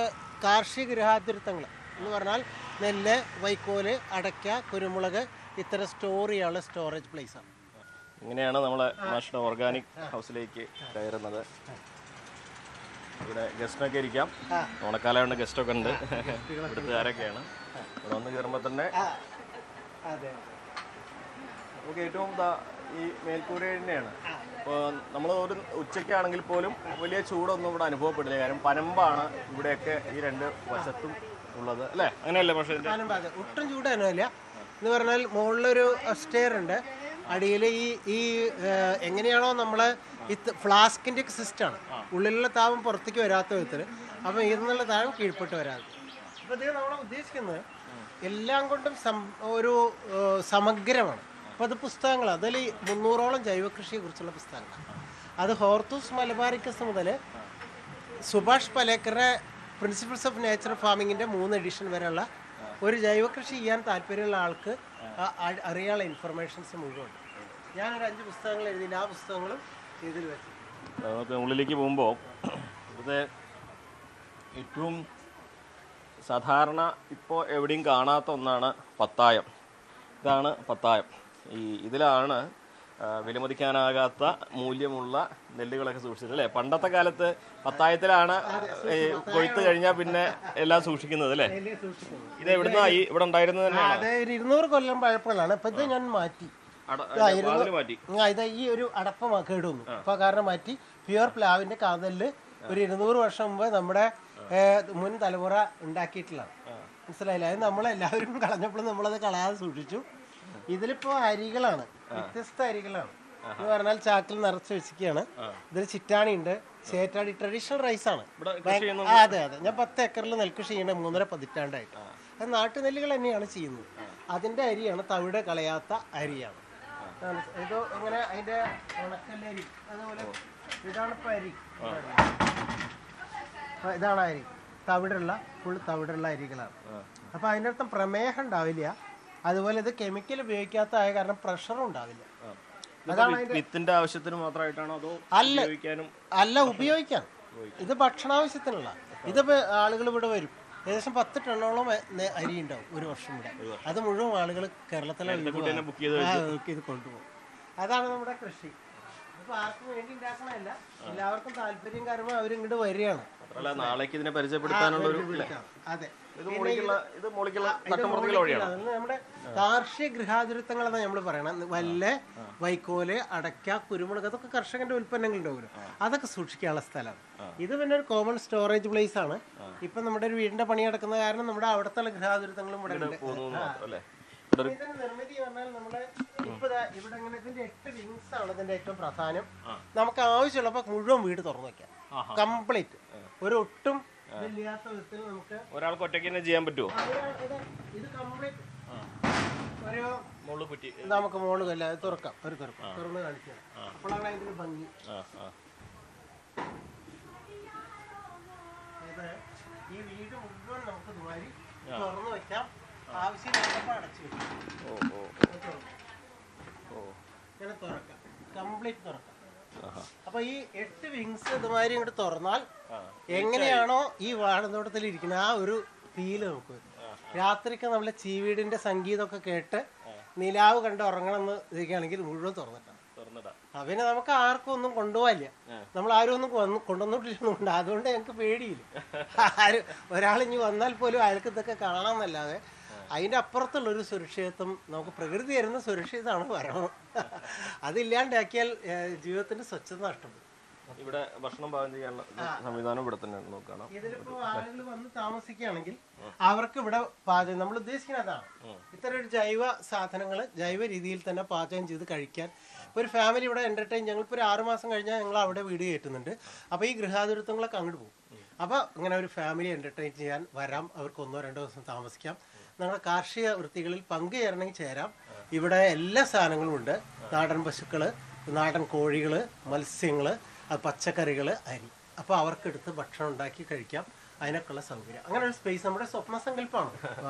കാർഷിക ഗൃഹാതിരുത്തങ്ങൾ എന്ന് പറഞ്ഞാൽ നെല്ല്, വൈക്കോല്, അടയ്ക്ക, കുരുമുളക് ഇത്തരം സ്റ്റോർ ചെയ്യാനുള്ള സ്റ്റോറേജ് പ്ലേസാണ്. ഇങ്ങനെയാണ് നമ്മളെ മാഷിന്റെ ഓർഗാനിക് ഹൗസിലേക്ക് കയറുന്നത്. ഇവിടെ ഗസ്റ്റൊക്കെ ഇരിക്കാം. ഓണക്കാലമാണ്, ഗസ്റ്റൊക്കെ ഉണ്ട്. ഇവിടുത്തെ ആരൊക്കെയാണ് ഇവിടെ വന്ന് കയറുമ്പോൾ തന്നെ നമുക്ക് ഏറ്റവും ഈ മേൽക്കൂര തന്നെയാണ്. ഇപ്പോൾ നമ്മൾ ഒരു ഉച്ചയ്ക്കാണെങ്കിൽ പോലും വലിയ ചൂടൊന്നും ഇവിടെ അനുഭവപ്പെടില്ല. കാരണം പനമ്പാണ് ഇവിടെയൊക്കെ ഈ 2 വശത്തും ഉള്ളത്, അല്ലേ? അങ്ങനെയല്ലേ? പക്ഷേ ഒട്ടും ചൂട് അനുഭവമില്ല. എന്ന് പറഞ്ഞാൽ മുകളിലൊരു സ്റ്റെയർ ഉണ്ട്, അടിയിൽ ഈ എങ്ങനെയാണോ നമ്മൾ ഈ ഫ്ലാസ്കിൻ്റെ ഒക്കെ സിസ്റ്റമാണ്. ഉള്ളിലുള്ള താപം പുറത്തേക്ക് വരാത്ത വിധത്തിൽ. അപ്പോൾ ഇതിനുള്ള താപം കീഴ്പ്പെട്ട് വരാതെ. അപ്പോൾ ഇത് നമ്മൾ ഉദ്ദേശിക്കുന്നത് എല്ലാം കൊണ്ടും ഒരു സമഗ്രമാണ്. അപ്പോൾ അത് പുസ്തകങ്ങളാണ്. അതിൽ 300ഓളം ജൈവകൃഷിയെ കുറിച്ചുള്ള പുസ്തകങ്ങളാണ്. അത് ഹോർത്തൂസ് മലബാറിക്കസ് മുതൽ സുഭാഷ് പലേക്കറുടെ പ്രിൻസിപ്പിൾസ് ഓഫ് നേച്ചർ ഫാമിങ്ങിൻ്റെ 3 എഡിഷൻ വരെയുള്ള ഒരു ജൈവകൃഷി ചെയ്യാൻ താല്പര്യമുള്ള ആൾക്ക് അറിയാനുള്ള ഇൻഫർമേഷൻസ് മുഴുവൻ. ഞാനൊരു 5 പുസ്തകങ്ങൾ എഴുതിയില്ല. ആ പുസ്തകങ്ങളും ഇതിൽ വെച്ചു. നമുക്ക് ഉള്ളിലേക്ക് പോകുമ്പോൾ ഇവിടുത്തെ ഏറ്റവും സാധാരണ ഇപ്പോൾ എവിടെയും കാണാത്ത ഒന്നാണ് പത്തായം. ഇതാണ് പത്തായം. ഇതിലാണ് വിലമതിക്കാനാകാത്ത മൂല്യമുള്ള നെല്ലുകളൊക്കെ സൂക്ഷിച്ചത്, അല്ലേ? പണ്ടത്തെ കാലത്ത് പത്തായത്തിലാണ് കൊയ്ത്ത് കഴിഞ്ഞാൽ പിന്നെ എല്ലാം സൂക്ഷിക്കുന്നത്, അല്ലേ? ഇത് എവിടുന്ന ഇവിടെ ഉണ്ടായിരുന്നത് തന്നെയാണ്. 200 കൊല്ലം പഴപ്പങ്ങളാണ്. ഇപ്പം ഇത് ഞാൻ മാറ്റി. ഇത് ഈ ഒരു അടപ്പ് കേടുവന്നു. അപ്പോൾ കാരണം മാറ്റി പ്യുവർ പ്ലാവിൻ്റെ കാതലിൽ ഒരു 200 വർഷം മുമ്പ് നമ്മുടെ മുൻ തലമുറ ഉണ്ടാക്കിയിട്ടുള്ളതാണ്. മനസ്സിലായില്ല? അത് നമ്മളെല്ലാവരും കളഞ്ഞപ്പോഴും നമ്മളത് കളയാതെ സൂക്ഷിച്ചു. ഇതിലിപ്പോൾ അരികളാണ്, വ്യത്യസ്ത അരികളാണ്. എന്ന് പറഞ്ഞാൽ ചാക്കിൽ നിറച്ച് വെച്ചിരിക്കുകയാണ്. ഇതിൽ ചിറ്റാണി ഉണ്ട്, ചേറ്റാടി, ട്രഡീഷണൽ റൈസാണ്. അതെ അതെ, ഞാൻ 10 ഏക്കറിൽ നെൽകൃഷി ചെയ്യുന്നത് 3.5 പതിറ്റാണ്ടായിട്ട്. അത് നാട്ടുനെല്ലുകൾ തന്നെയാണ് ചെയ്യുന്നത്. അതിൻ്റെ അരിയാണ്, തവിട് കളയാത്ത അരിയാണ്. ഇത് ഇങ്ങനെ അതിൻ്റെ ഉണക്കല്ലരി. അതുപോലെ ഇതാണ് ഇപ്പം അരി. ഇതാണ് അരി, തവിടുള്ള ഫുൾ തവിടുള്ള അരികളാണ്. അപ്പോൾ അതിൻ്റെ അർത്ഥം പ്രമേഹം ഉണ്ടാവില്ല. അതുപോലെ ഇത് കെമിക്കൽ ഉപയോഗിക്കാത്ത ആയ കാരണം പ്രഷറും ഉണ്ടാവില്ല. അതാണ് വിത്തിന്റെ ആവശ്യത്തിന് മാത്രമായിട്ടാണോ അതോ അല്ല ഉപയോഗിക്കാൻ. ഇത് ഭക്ഷണാവശ്യത്തിനുള്ള. ഇതിപ്പോൾ ആളുകൾ ഇവിടെ വരും, ഏകദേശം 10 ടണ്ണോളം അരി ഉണ്ടാവും ഒരു വർഷം ഇവിടെ. അത് മുഴുവൻ ആളുകൾ കേരളത്തിലെ ഇത് കൊണ്ടുപോകും. അതാണ് നമ്മുടെ കൃഷി. ഇപ്പോൾ ആർക്കും വേണ്ടി ഉണ്ടാക്കണമല്ല, എല്ലാവർക്കും താല്പര്യം കാരണം അവരിങ്ങോട്ട് വരികയാണ്. നാളേക്ക് ഇതിനെ പരിചയപ്പെടുത്താനുള്ള ഒരു. അതെ, നമ്മുടെ കാർഷിക ഗൃഹാതിരുത്തങ്ങൾ എന്നാണ് നമ്മൾ പറയണം. വല്ല, വൈക്കോല്, അടയ്ക്ക, കുരുമുളക്, അതൊക്കെ കർഷകന്റെ ഉൽപ്പന്നങ്ങൾ ഉണ്ടാവുമല്ലോ, അതൊക്കെ സൂക്ഷിക്കാനുള്ള സ്ഥലമാണ്. ഇത് പിന്നെ ഒരു കോമൺ സ്റ്റോറേജ് പ്ലേസ് ആണ്. ഇപ്പൊ നമ്മുടെ ഒരു വീടിന്റെ പണി നടക്കുന്ന കാരണം നമ്മുടെ അവിടുത്തെ ഗൃഹാതിരുത്തങ്ങളും ഇവിടെ ഉണ്ട്. ഇതിന്റെ നിർമ്മിതി പറഞ്ഞാൽ നമ്മുടെ ഇപ്പൊ ഇവിടെ ഇങ്ങനെ ഇതിന്റെ 8 വിങ്സ് ആണ് ഇതിന്റെ ഏറ്റവും പ്രധാനം. നമുക്ക് ആവശ്യമുള്ളപ്പോൾ മുഴുവൻ വീട് തുറന്നു വെക്കാം. കംപ്ലീറ്റ് ഒരു ഒട്ടും ഇല്ലാത്ത വിധത്തിൽ നമുക്ക് ഒരാൾക്ക് ഒറ്റയ്ക്ക് തന്നെ ചെയ്യാൻ പറ്റുമോ? ഇത് കംപ്ലീറ്റ് ഒരു മുകളിൽ കുറ്റി നമുക്ക് മുകളിലല്ല തുറക്കാം, ഒരു തുറന്ന് കാണിക്കാം. അപ്പോഴാണ് അതിന്റെ ഭംഗി. ഈ വീട് മുഴുവൻ നമുക്ക് ഇതുമാതിരി തുറന്നു വെക്കാം, ആവശ്യമില്ലാത്തപ്പോൾ അടച്ചു വെക്കാം. ഇങ്ങനെ തുറക്കാം, കംപ്ലീറ്റ് തുറക്കാം. അപ്പൊ ഈ 8 വിങ്സ് ഇതുമാതിരി ഇങ്ങോട്ട് തുറന്നാൽ എങ്ങനെയാണോ ഈ വാഴത്തോട്ടത്തിൽ ഇരിക്കുന്നത് ആ ഒരു ഫീല് നമുക്ക് വരും. രാത്രിക്ക് നമ്മളെ ചീവീടിന്റെ സംഗീതമൊക്കെ കേട്ട് നിലാവ് കണ്ട് ഉറങ്ങണമെന്ന് ഇരിക്കുകയാണെങ്കിൽ മുഴുവൻ തുറന്നിട്ടാണ്. പിന്നെ നമുക്ക് ആർക്കും ഒന്നും കൊണ്ടുപോകാനില്ല, നമ്മൾ ആരും ഒന്നും കൊണ്ടുവന്നിട്ടില്ല. അതുകൊണ്ട് ഞങ്ങൾക്ക് പേടിയില്ല. ആരും ഒരാളിഞ്ഞ് വന്നാൽ പോലും അയാൾക്ക് ഇതൊക്കെ കാണാമെന്നല്ലാതെ അതിൻ്റെ അപ്പുറത്തുള്ളൊരു സുരക്ഷിതത്വം നമുക്ക് പ്രകൃതി തരുന്ന സുരക്ഷിതമാണ് വരണം. അതില്ലാണ്ടാക്കിയാൽ ജീവിതത്തിന്റെ സ്വച്ഛത നഷ്ടപ്പെടും. ഇവിടെ ഭക്ഷണം പാകം ചെയ്യാനുള്ള സംവിധാനം ഇവിടെ തന്നെ നോക്കണം. ഇതിലിപ്പോ ആളുകൾ വന്ന് താമസിക്കുകയാണെങ്കിൽ അവർക്ക് ഇവിടെ പാചകം നമ്മൾ ഉദ്ദേശിക്കുന്നതാണ്. ഇത്തരം ഒരു ജൈവ സാധനങ്ങൾ ജൈവ രീതിയിൽ തന്നെ പാചകം ചെയ്ത് കഴിക്കാൻ ഒരു ഫാമിലി ഇവിടെ എന്റർടൈൻ. ഞങ്ങളിപ്പോൾ ഒരു 6 മാസം കഴിഞ്ഞാൽ ഞങ്ങൾ അവിടെ വീട് കയറ്റുന്നുണ്ട്. അപ്പോൾ ഈ ഗൃഹാതുരത്വങ്ങളൊക്കെ അങ്ങോട്ട് പോകും. അപ്പോൾ ഇങ്ങനെ ഒരു ഫാമിലി എന്റർടൈൻ ചെയ്യാൻ വരാം, അവർക്ക് 1-2 ദിവസം താമസിക്കാം. ഞങ്ങളുടെ കാർഷിക വൃത്തികളിൽ പങ്കുചേരണമെങ്കിൽ ചേരാം. ഇവിടെ എല്ലാ സാധനങ്ങളും ഉണ്ട്. നാടൻ പശുക്കൾ, നാടൻ കോഴികൾ, മത്സ്യങ്ങൾ, പച്ചക്കറികൾ, അരി. അപ്പോൾ അവർക്കെടുത്ത് ഭക്ഷണം ഉണ്ടാക്കി കഴിക്കാം. അതിനൊക്കെയുള്ള സൗകര്യം. അങ്ങനെ ഒരു സ്പേസ് നമ്മുടെ സ്വപ്ന സങ്കല്പമാണ്.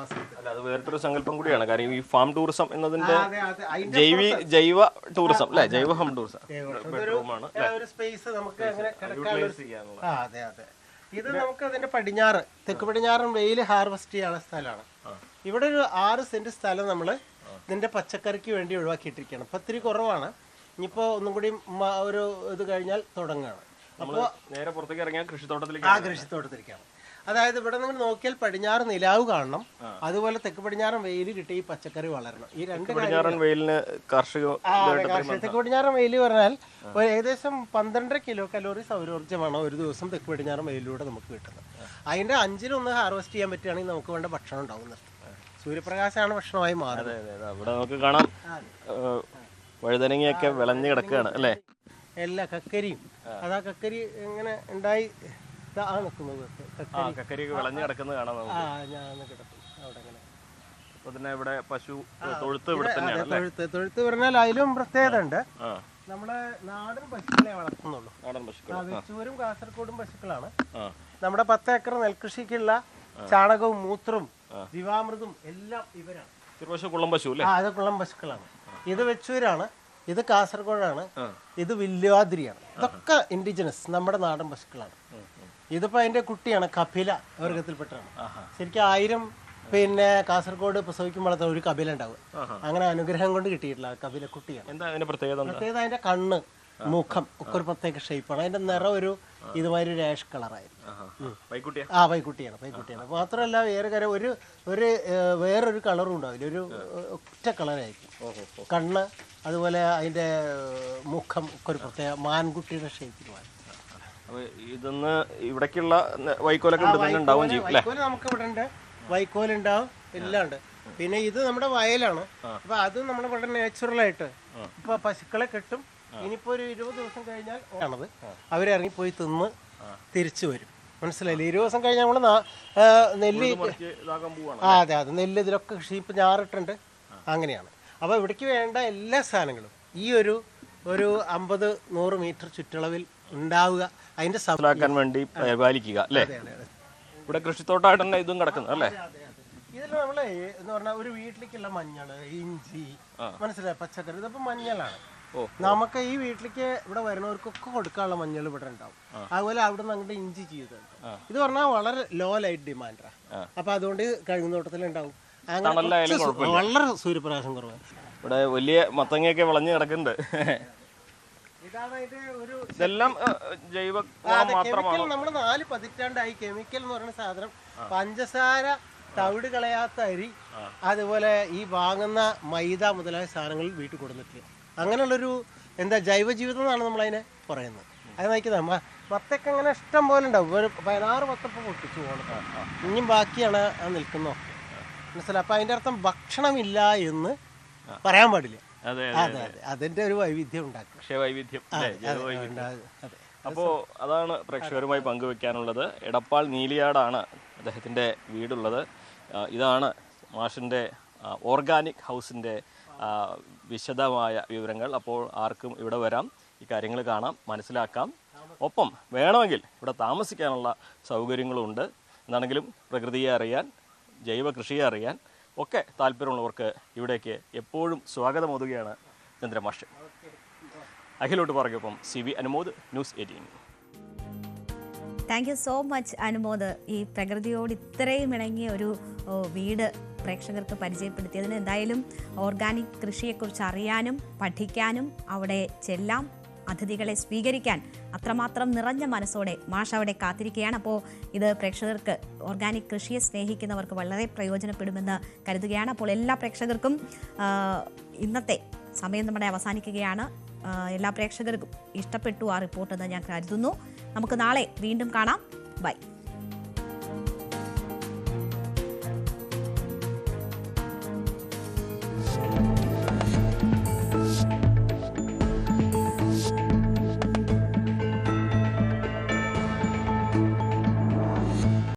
അല്ല, അത് വേറിട്ടൊരു സങ്കല്പം കൂടിയാണ്. കാര്യം ഈ ഫാം ടൂറിസം എന്നതിന്റെ ജൈവ ടൂറിസം അല്ലെ, ജൈവ ഹോം ടൂറിസം ഒരു സ്പേസ് നമുക്ക് അങ്ങനെ കിടക്കാനുള്ള. അതെ അതെ. ഇത് നമുക്ക് അതിന്റെ പടിഞ്ഞാറ്, തെക്ക് പടിഞ്ഞാറൻ വെയിൽ ഹാർവെസ്റ്റ് ചെയ്യാനുള്ള സ്ഥലമാണ്. ഇവിടെ ഒരു 6 സെന്റ് സ്ഥലം നമ്മൾ ഇതിന്റെ പച്ചക്കറിക്ക് വേണ്ടി ഒഴിവാക്കിയിട്ടിരിക്കുകയാണ്. ഇപ്പൊ ഇത്തിരി കുറവാണ്. ഇനിയിപ്പോ ഒന്നും കൂടി ഒരു ഇത് കഴിഞ്ഞാൽ തുടങ്ങുകയാണ്. അപ്പോൾ നേരെ പുറത്തേക്ക് ഇറങ്ങിയാൽ കൃഷിത്തോട്ടത്തിലേക്കാണ്. അതായത് ഇവിടെ നിങ്ങൾ നോക്കിയാൽ പടിഞ്ഞാറ് നിലാവ് കാണണം, അതുപോലെ തെക്ക് പടിഞ്ഞാറൻ വെയിൽ കിട്ടി ഈ പച്ചക്കറി വളരണം. ഈ 2 വെയിലിന് തെക്ക് പടിഞ്ഞാറൻ വെയിൽ പറഞ്ഞാൽ ഏകദേശം 12 കിലോ കലോറി സൗരോർജ്ജമാണ് ഒരു ദിവസം തെക്ക് പടിഞ്ഞാറൻ വെയിലൂടെ നമുക്ക് കിട്ടുന്നത്. അതിന്റെ 5-1 ഹാർവെസ്റ്റ് ചെയ്യാൻ പറ്റുകയാണെങ്കിൽ നമുക്ക് വേണ്ട ഭക്ഷണം ഉണ്ടാവുന്നത്. സൂര്യപ്രകാശമാണ് ഭക്ഷണമായി മാറുന്നത്. ഇവിടെ നമുക്ക് കാണാം വഴുതനങ്ങയൊക്കെ വിളഞ്ഞു കിടക്കുകയാണ് അല്ലേ, എല്ലാ കക്കരിയും. അതാ കക്കരി എങ്ങനെ ഉണ്ടായി നിൽക്കുന്നത്, കക്കരിയൊക്കെ വിളഞ്ഞു കിടക്കുന്നത് കാണാം. ഞാൻ കിടക്കും അവിടെ അങ്ങനെ. അപ്പൊ തന്നെ ഇവിടെ പശു തൊഴുത്ത് ഇവിടെ തന്നെയാണ്. തൊഴുത്ത് പറഞ്ഞാൽ അതിലും പ്രത്യേകത ഉണ്ട്. നമ്മളെ നാടൻ പശുക്കളെ വളർത്തുന്നുള്ളൂ. വെച്ചൂരും കാസർഗോഡും പശുക്കളാണ്. നമ്മുടെ 10 ഏക്കർ നെൽകൃഷിക്കുള്ള ചാണകവും മൂത്രവും ജീവാമൃതും എല്ലാം ഇവരാണ്. കുളം പശു അല്ലേ? അത് കുളം പശുക്കളാണ്. ഇത് വെച്ചൂരാണ്, ഇത് കാസർഗോഡാണ്, ഇത് വില്യാദ്രിയാണ്. ഇതൊക്കെ ഇൻഡിജിനസ് നമ്മുടെ നാടൻ പശുക്കളാണ്. ഇതിപ്പോ അതിന്റെ കുട്ടിയാണ്, കപില വർഗത്തിൽപ്പെട്ടാണ്. ശരിക്കും 1000 പിന്നെ കാസർഗോഡ് പ്രസവിക്കുമ്പോൾ ഒരു കപില ഉണ്ടാവും. അങ്ങനെ അനുഗ്രഹം കൊണ്ട് കിട്ടിയിട്ടില്ല കപില കുട്ടിയാണ്. പ്രത്യേകത അതിന്റെ കണ്ണ്, മുഖം ഒക്കെ ഒരു പ്രത്യേക ഷേപ്പാണ്. അതിന്റെ നിറം ഒരു ഇതുമാതിരി രാഷ് കളറായിരുന്നു. പൈക്കുട്ടിയാണ്. മാത്രമല്ല വേറൊരു കളറും ഉണ്ടാവില്ല, ഒരു ഒറ്റ കളറായിരിക്കും. കണ്ണ്, അതുപോലെ അതിന്റെ മുഖം ഒക്കെ ഒരു പ്രത്യേക മാൻകുട്ടിയുടെ ഷേപ്പിലുമാണ്. ഇതൊന്ന് ഇവിടേക്കുള്ള വൈക്കോലൊക്കെ വൈക്കോല് നമുക്ക് ഇവിടെ ഉണ്ട്, വൈക്കോലുണ്ടാവും, എല്ലാം ഉണ്ട്. പിന്നെ ഇത് നമ്മുടെ വയലാണ്. അപ്പൊ അത് നമ്മുടെ വളരെ നാച്ചുറലായിട്ട് ഇപ്പൊ പശുക്കളെ കെട്ടും. ഇനിയിപ്പോ ഒരു 20 ദിവസം കഴിഞ്ഞാൽ ആണത് അവരിറങ്ങി പോയി തിന്ന് തിരിച്ചു വരും. മനസ്സിലായില്ലേ? 20 ദിവസം കഴിഞ്ഞാൽ നമ്മള് നെല്ല് അതെ നെല്ല് ഇതിലൊക്കെ കൃഷി ഇപ്പൊ ഞാറിട്ടുണ്ട്. അങ്ങനെയാണ്. അപ്പൊ ഇവിടേക്ക് വേണ്ട എല്ലാ സാധനങ്ങളും ഈ ഒരു 50-100 മീറ്റർ ചുറ്റളവിൽ ഉണ്ടാവുക. അതിന്റെ വേണ്ടി പരിപാലിക്കുക അല്ലേ? ഇവിടെ കൃഷിത്തോട്ടമായിട്ട് തന്നെ ഇതും കിടക്കുന്നത് അല്ലേ? ഇതിൽ നമ്മള് എന്ന് പറഞ്ഞാൽ ഒരു വീട്ടിലേക്കുള്ള മഞ്ഞള്, ഇഞ്ചി, മനസ്സിലായ പച്ചക്കറി, ഇതപ്പോ മഞ്ഞളാണ്. നമുക്ക് ഈ വീട്ടിലേക്ക് ഇവിടെ വരുന്നവർക്കൊക്കെ കൊടുക്കാനുള്ള മഞ്ഞൾ ഇവിടെ ഉണ്ടാവും. അതുപോലെ അവിടെ നിന്ന് അങ്ങോട്ട് ഇഞ്ചി ചെയ്തിട്ടുണ്ട്. ഇത് പറഞ്ഞാൽ വളരെ ലോ ലൈറ്റ് ഡിമാൻഡാണ്. അപ്പൊ അതുകൊണ്ട് കഴുകുന്നോട്ടത്തിൽ ഉണ്ടാവും. വളരെ സൂര്യപ്രകാശം കുറവാണ്. ഇവിടെ വലിയ മത്തങ്ങയൊക്കെ വിളഞ്ഞു കിടക്കുന്നുണ്ട്. ഇതെല്ലാം ജൈവ മാത്രമാണ്. നമ്മൾ 4 പതിറ്റാണ്ടായി കെമിക്കൽ എന്ന് പറയുന്ന സാധനം, പഞ്ചസാര, തവിട് കളയാത്ത അരി, അതുപോലെ ഈ വാങ്ങുന്ന മൈദ മുതലായ സാധനങ്ങൾ വീട്ടിൽ കൊടുത്തിട്ടില്ല. അങ്ങനെയുള്ളൊരു ജൈവ ജീവിതം എന്നാണ് നമ്മളതിനെ പറയുന്നത്. അത് നയിക്കുന്നത് മത്തൊക്കെ അങ്ങനെ ഇഷ്ടം പോലെ ഉണ്ടാവും. ഒരു 16 മത്തപ്പം പൊട്ടിച്ചു പോകണം. ഇനിയും ബാക്കിയാണ് ആ നിൽക്കുന്നതൊക്കെ. മനസ്സിലായി? അപ്പം അതിൻ്റെ അർത്ഥം ഭക്ഷണമില്ല എന്ന് പറയാൻ പാടില്ല. അതെ, അതിന്റെ ഒരു വൈവിധ്യം ഉണ്ടാക്കും. വൈവിധ്യം. അതെ. അപ്പോൾ അതാണ് പ്രേക്ഷകരുമായി പങ്കുവെക്കാനുള്ളത്. എടപ്പാൾ നീലിയാടാണ് അദ്ദേഹത്തിൻ്റെ വീടുള്ളത്. ഇതാണ് മാഷിൻ്റെ ഓർഗാനിക് ഹൗസിൻ്റെ വിശദമായ വിവരങ്ങൾ. അപ്പോൾ ആർക്കും ഇവിടെ വരാം, ഈ കാര്യങ്ങൾ കാണാം, മനസ്സിലാക്കാം. ഒപ്പം വേണമെങ്കിൽ ഇവിടെ താമസിക്കാനുള്ള സൗകര്യങ്ങളുമുണ്ട്. എന്താണെങ്കിലും പ്രകൃതിയെ അറിയാൻ, ജൈവ കൃഷിയെ അറിയാൻ ഒക്കെ താല്പര്യമുള്ളവർക്ക് ഇവിടേക്ക് എപ്പോഴും സ്വാഗതമോതുകയാണ് ചന്ദ്രമാഷ്. അഖിലോട്ട് പറഞ്ഞൊപ്പം CB Anumod, news 18. Thank you so much Anumod. ഈ പ്രകൃതിയോട് ഇത്രയും ഇണങ്ങിയ ഒരു വീട് പ്രേക്ഷകർക്ക് പരിചയപ്പെടുത്തിയതിന് എന്തായാലും ഓർഗാനിക് കൃഷിയെക്കുറിച്ച് അറിയാനും പഠിക്കാനും അവിടെ ചെല്ലാം, അതിഥികളെ സ്വീകരിക്കാൻ അത്രമാത്രം നിറഞ്ഞ മനസ്സോടെ മാഷ് അവിടെ കാത്തിരിക്കുകയാണ്. അപ്പോൾ ഇത് പ്രേക്ഷകർക്ക്, ഓർഗാനിക് കൃഷിയെ സ്നേഹിക്കുന്നവർക്ക് വളരെ പ്രയോജനപ്പെടുമെന്ന് കരുതുകയാണ്. അപ്പോൾ എല്ലാ പ്രേക്ഷകർക്കും ഇന്നത്തെ സമയം നമ്മുടെ അവസാനിക്കുകയാണ്. എല്ലാ പ്രേക്ഷകർക്കും ഇഷ്ടപ്പെട്ടു ആ റിപ്പോർട്ട് എന്ന് ഞാൻ കരുതുന്നു. നമുക്ക് നാളെ വീണ്ടും കാണാം. ബൈ.